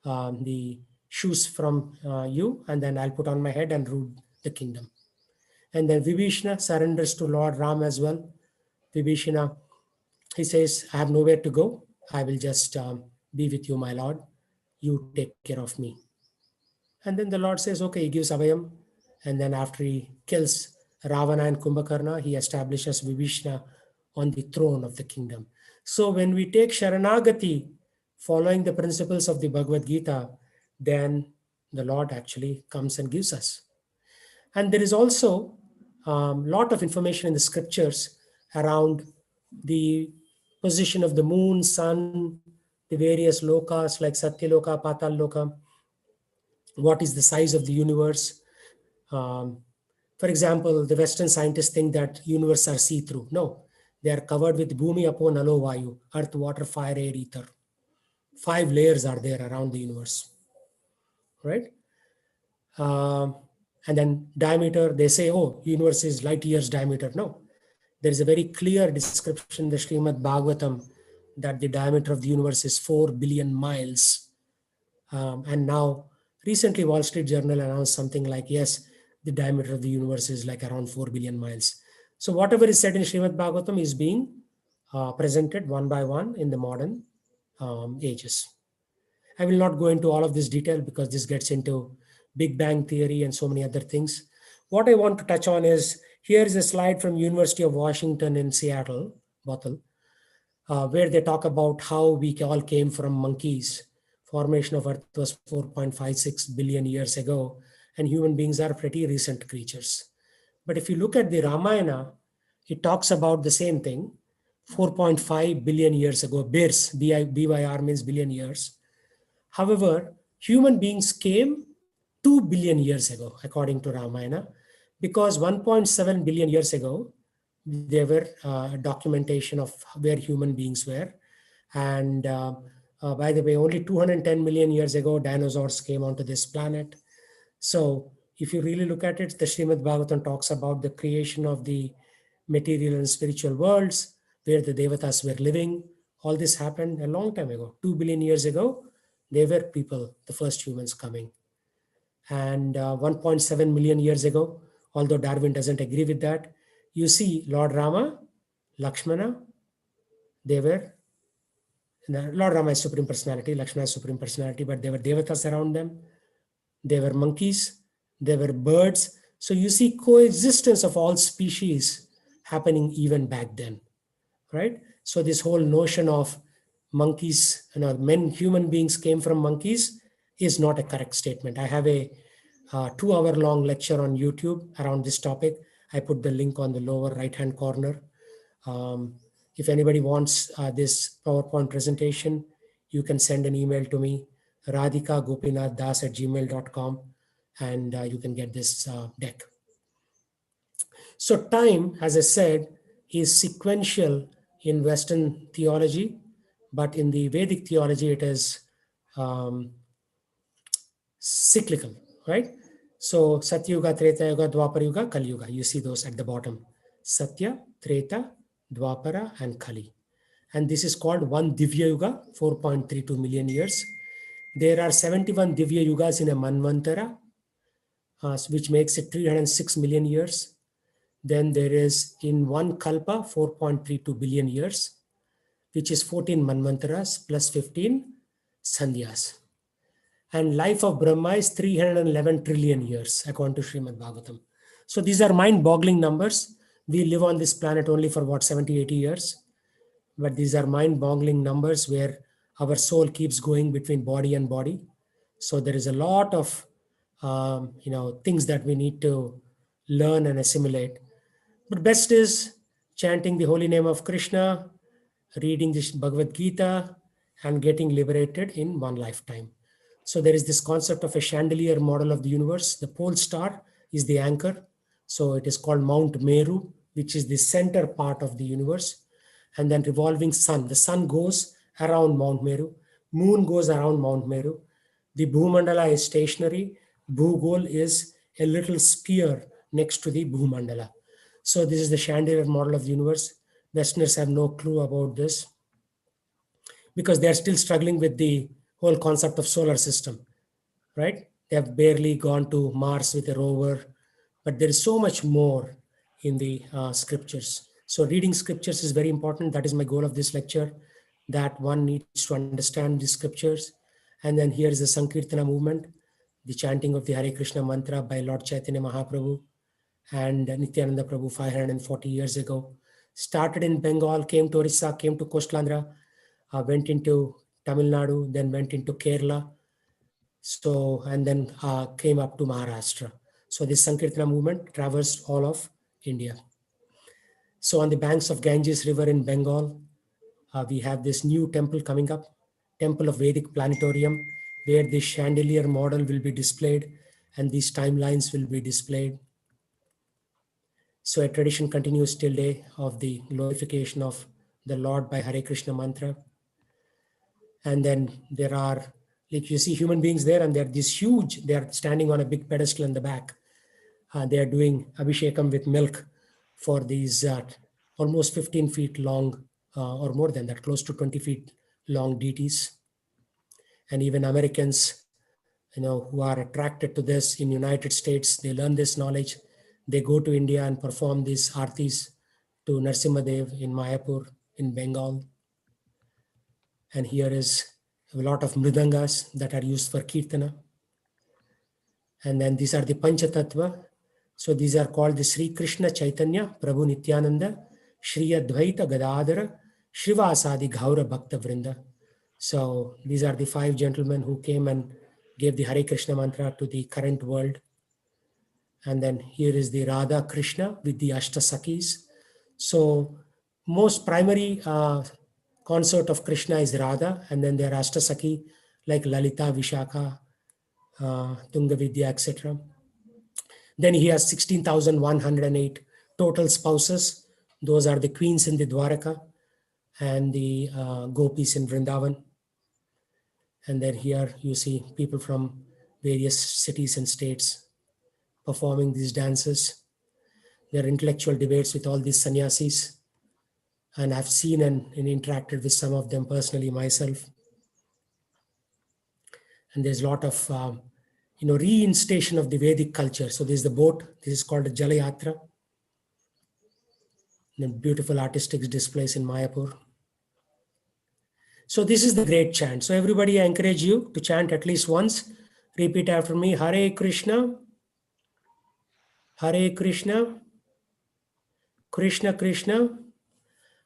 the shoes from you, and then I'll put on my head and rule the kingdom." And then Vibhishana surrenders to Lord Ram as well. Vibhishana, he says, "I have nowhere to go. I will just be with you, my Lord. You take care of me." And then the Lord says, okay, he gives Abhayam. And then after he kills Ravana and Kumbhakarna, he establishes Vibhishana on the throne of the kingdom. So when we take Sharanagati, following the principles of the Bhagavad Gita, then the Lord actually comes and gives us. And there is also a lot of information in the scriptures around the position of the moon, sun, the various lokas like Satyaloka, Patal Loka, what is the size of the universe. For example, the Western scientists think that universe are see-through. No, they are covered with Bhumi, Apo, Nalo, Vayu, earth, water, fire, air, ether. 5 layers are there around the universe, right? And then diameter, they say, oh, universe is light years diameter. No, there is a very clear description in the Srimad Bhagavatam that the diameter of the universe is 4 billion miles. And now, recently, Wall Street Journal announced something like, yes, the diameter of the universe is like around 4 billion miles. So whatever is said in Srimad Bhagavatam is being presented one by one in the modern ages. I will not go into all of this detail because this gets into Big Bang theory and so many other things. What I want to touch on is, here is a slide from University of Washington in Seattle, Bothell, where they talk about how we all came from monkeys. Formation of Earth was 4.56 billion years ago, and human beings are pretty recent creatures. But if you look at the Ramayana, it talks about the same thing, 4.5 billion years ago. BYR means billion years. However, human beings came 2 billion years ago, according to Ramayana, because 1.7 billion years ago, there were documentation of where human beings were. And by the way, only 210 million years ago, dinosaurs came onto this planet. So if you really look at it, the Srimad Bhagavatam talks about the creation of the material and spiritual worlds, where the devatas were living. All this happened a long time ago. 2 billion years ago, they were people, the first humans coming. And 1.7 million years ago, although Darwin doesn't agree with that, you see Lord Rama, Lakshmana, they were, Lord Rama is Supreme Personality, Lakshmana is Supreme Personality, but there were devatas around them. They were monkeys, they were birds. So you see coexistence of all species happening even back then, right? So this whole notion of monkeys, human beings came from monkeys is not a correct statement. I have a 2-hour-long lecture on YouTube around this topic. I put the link on the lower right-hand corner. If anybody wants this PowerPoint presentation, you can send an email to me, Radhikagopinathdas@gmail.com, and you can get this deck. So time, as I said, is sequential in Western theology, but in the Vedic theology, it is cyclical, right? So Satyuga, Treta Yuga, Dwapara Yuga, Kali Yuga. You see those at the bottom. Satya, Treta, Dwapara, and Kali. And this is called one Divya Yuga, 4.32 million years. There are 71 Divya Yugas in a Manvantara, which makes it 306 million years. Then there is in one Kalpa, 4.32 billion years, which is 14 Manvantaras plus 15 Sandhyas. And life of Brahma is 311 trillion years, according to Srimad Bhagavatam. So these are mind-boggling numbers. We live on this planet only for what, 70, 80 years. But these are mind-boggling numbers where our soul keeps going between body and body. So there is a lot of things that we need to learn and assimilate. But best is chanting the holy name of Krishna, reading this Bhagavad Gita, and getting liberated in one lifetime. So there is this concept of a chandelier model of the universe. The pole star is the anchor. So it is called Mount Meru, which is the center part of the universe. And then revolving sun. The sun goes around Mount Meru. Moon goes around Mount Meru. The Bhumandala is stationary. Bhugol is a little sphere next to the Bhumandala. So this is the chandelier model of the universe. Westerners have no clue about this because they're still struggling with the whole concept of solar system, right? They have barely gone to Mars with a rover, but there is so much more in the scriptures. So reading scriptures is very important. That is my goal of this lecture, that one needs to understand the scriptures. And then here is the Sankirtana movement, the chanting of the Hare Krishna mantra by Lord Chaitanya Mahaprabhu and Nityananda Prabhu 540 years ago. Started in Bengal, came to Orissa, came to Coastlandra, went into Tamil Nadu, then went into Kerala, so and then came up to Maharashtra. So this Sankirtana movement traversed all of India. So on the banks of Ganges River in Bengal, we have this new temple coming up, Temple of Vedic Planetarium, where the chandelier model will be displayed and these timelines will be displayed. So a tradition continues till day of the glorification of the Lord by Hare Krishna mantra. And then there are, like you see human beings there, and they're this huge, they're standing on a big pedestal in the back. They are doing abhishekam with milk for these almost 15 feet long, or more than that, close to 20 feet long deities. And even Americans, who are attracted to this in United States, they learn this knowledge. They go to India and perform these artis to Narsimhadev in Mayapur in Bengal. And here is A lot of mridangas that are used for kirtana. And then these are the Panchatattva. So these are called the Sri Krishna Chaitanya, Prabhu Nityananda, Shri Advaita Gadadhara, Shrivasadi Ghaura Bhakta Vrinda. So these are the 5 gentlemen who came and gave the Hare Krishna mantra to the current world. And then here is the Radha Krishna with the Ashtasakis. So most primary consort of Krishna is Radha, and then there are Ashtasaki like Lalita, Vishaka, Tungavidya, etc. Then he has 16,108 total spouses. Those are the queens in the Dwaraka and the gopis in Vrindavan. And then here you see people from various cities and states performing these dances. There are intellectual debates with all these sannyasis. And I've seen and interacted with some of them personally myself. And there's a lot of reinstation of the Vedic culture. So there's the boat. This is called a Jala Yatra. And beautiful artistic displays in Mayapur. So this is the great chant. So everybody, I encourage you to chant at least once. Repeat after me. Hare Krishna, Hare Krishna, Krishna Krishna,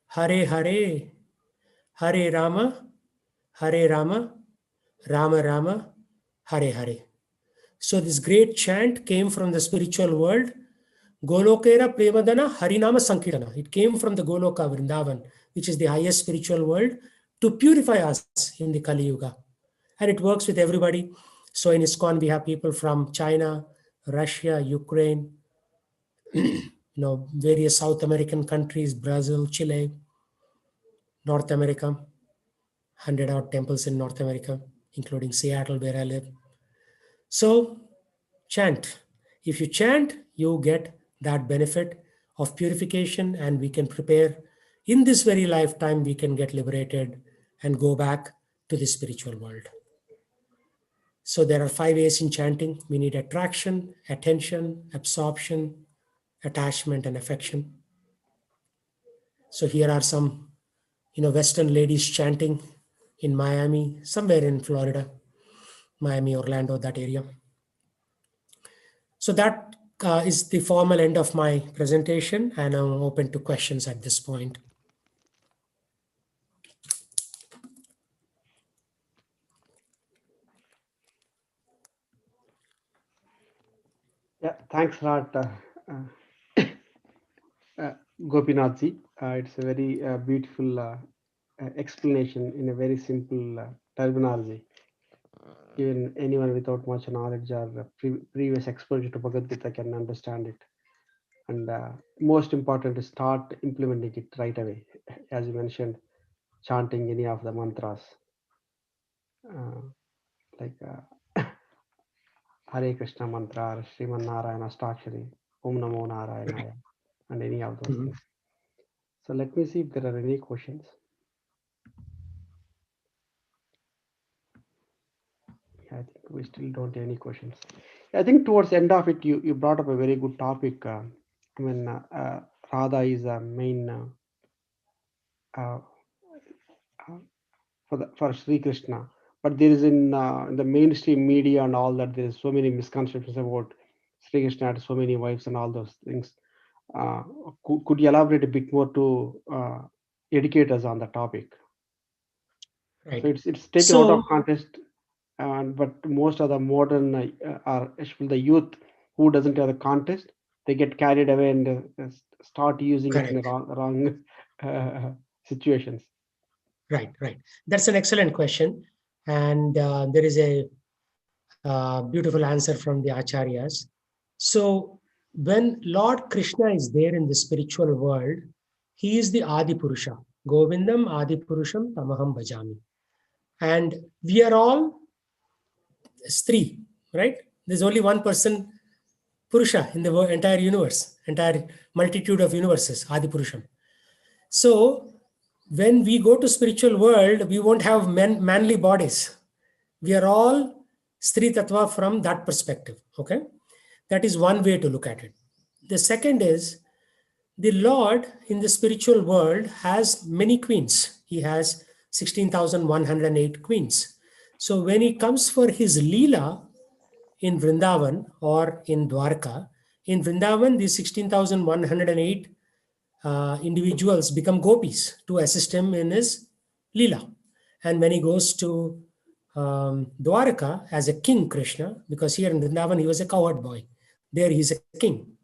Hare Hare, Hare Rama, Hare Rama, Rama Rama, Hare Hare. So this great chant came from the spiritual world. Golokera Premadana Harinama Sankirtana. It came from the Goloka Vrindavan, which is the highest spiritual world, to purify us in the Kali Yuga. And it works with everybody. So in ISKCON, we have people from China, Russia, Ukraine, various South American countries, Brazil, Chile, North America, 100-odd temples in North America, including Seattle, where I live. So chant. If you chant, you get that benefit of purification, and we can prepare in this very lifetime, we can get liberated and go back to the spiritual world. So there are 5 A's in chanting. We need attraction, attention, absorption, attachment, and affection. So here are some, Western ladies chanting in Miami, somewhere in Florida, Miami, Orlando, that area. So that is the formal end of my presentation, and I'm open to questions at this point. Yeah, thanks a lot, Gopinathji. It's a very beautiful explanation in a very simple terminology. Even anyone without much knowledge or previous exposure to Bhagavad Gita can understand it. And most important is start implementing it right away. As you mentioned, chanting any of the mantras, like Hare Krishna mantra, Sriman Narayana Stakshari, Om Namo Narayanaya, and any of those things. So let me see if there are any questions. I think we still don't have any questions. I think towards the end of it, you brought up a very good topic. Radha is a main for Sri Krishna, but there is in the mainstream media and all that, there is so many misconceptions about Sri Krishna had so many wives and all those things. Could you elaborate a bit more to educate us on the topic? Right. So it's taken out of context, but most of the modern are especially the youth who doesn't have the context, they get carried away and start using it in wrong situations. Right. That's an excellent question. And there is a beautiful answer from the Acharyas. So when Lord Krishna is there in the spiritual world, he is the Adi Purusha. Govindam Adi Purusham Tamaham Bhajami. And we are all Stri, right? There's only one person, Purusha, in the entire universe, entire multitude of universes, Adi Purusham. So when we go to spiritual world, we won't have manly bodies. We are all Stri Tattva from that perspective. Okay, that is one way to look at it. The second is the Lord in the spiritual world has many queens. He has 16,108 queens. So when he comes for his Leela in Vrindavan or in Dwarka, in Vrindavan, these 16,108 individuals become gopis to assist him in his Leela. And when he goes to Dwarka as a king Krishna, because here in Vrindavan he was a cowherd boy, there he's a king.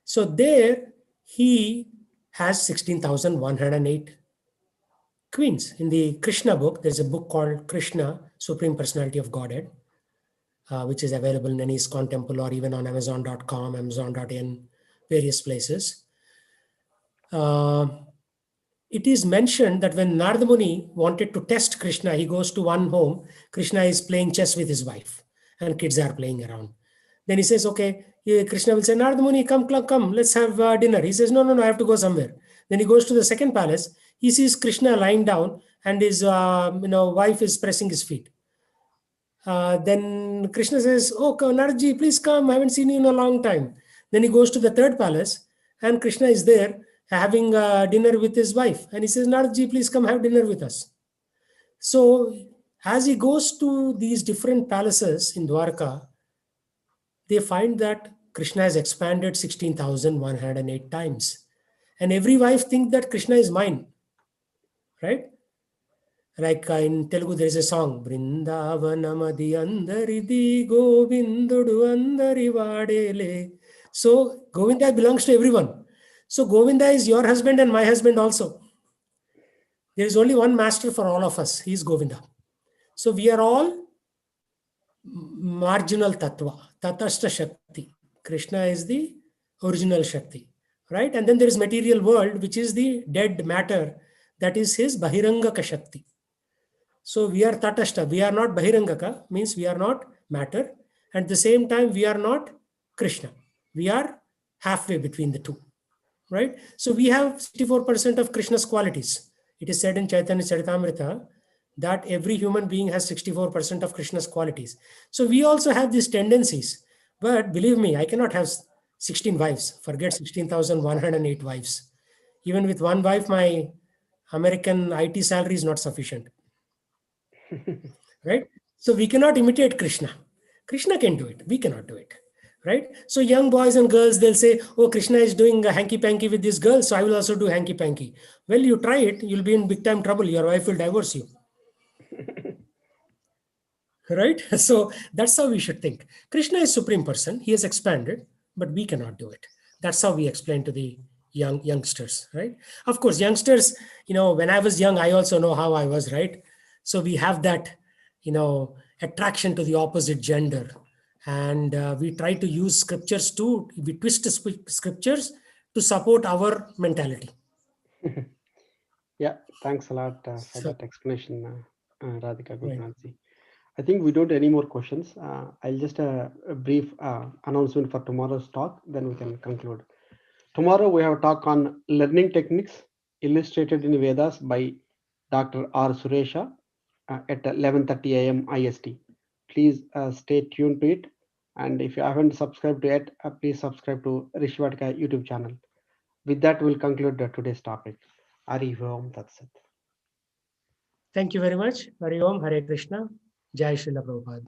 So there he has 16,108 queens. In the Krishna book, there's a book called Krishna, Supreme Personality of Godhead, which is available in any ISKCON temple or even on Amazon.com, Amazon.in, various places. It is mentioned that when Narada Muni wanted to test Krishna, he goes to one home. Krishna is playing chess with his wife and kids are playing around. Then he says, okay, Krishna will say, Narada Muni, come, let's have dinner. He says, no, I have to go somewhere. Then he goes to the second palace. He sees Krishna lying down and his wife is pressing his feet. Then Krishna says, oh, Naradji, please come. I haven't seen you in a long time. Then he goes to the third palace and Krishna is there having dinner with his wife. And he says, Naradji, please come have dinner with us. So as he goes to these different palaces in Dwarka, they find that Krishna has expanded 16,108 times. And every wife thinks that Krishna is mine, right? Like in Telugu, there is a song, Brindavanamadi andaridi Govindudu andari vadele. So Govinda belongs to everyone. So Govinda is your husband and my husband also. There is only one master for all of us. He is Govinda. So we are all marginal tattva, tatastha shakti. Krishna is the original shakti, right? And then there is material world, which is the dead matter. That is his bahirangaka shakti. So we are tatastha. We are not bahirangaka, means we are not matter. At the same time, we are not Krishna. We are halfway between the two, right? So we have 64% of Krishna's qualities. It is said in Chaitanya Charitamrita that every human being has 64% of Krishna's qualities. So we also have these tendencies. But believe me, I cannot have 16 wives. Forget 16,108 wives. Even with one wife, my American IT salary is not sufficient. Right? So we cannot imitate Krishna. Krishna can do it. We cannot do it. Right? So young boys and girls, they'll say, oh, Krishna is doing a hanky-panky with this girl, so I will also do hanky-panky. Well, you try it, you'll be in big time trouble. Your wife will divorce you. Right? So that's how we should think. Krishna is Supreme Person. He has expanded, but we cannot do it. That's how we explain to the youngsters, right? Of course, youngsters, when I was young, I also know how I was, right? So we have that, attraction to the opposite gender. And we try to use scriptures we twist the scriptures to support our mentality. Yeah, thanks a lot for that explanation, Radhika Gopinath. I think we don't have any more questions. I'll just a brief announcement for tomorrow's talk, then we can conclude. Tomorrow we have a talk on learning techniques illustrated in Vedas by Dr. R. Suresha at 11:30 a.m. IST. Please stay tuned to it. And if you haven't subscribed to it, please subscribe to Shri Radhika YouTube channel. With that, we'll conclude today's topic. Hari Om Tat Sat. Thank you very much. Hari Om, Hare Krishna. Jai Srila Prabhupada.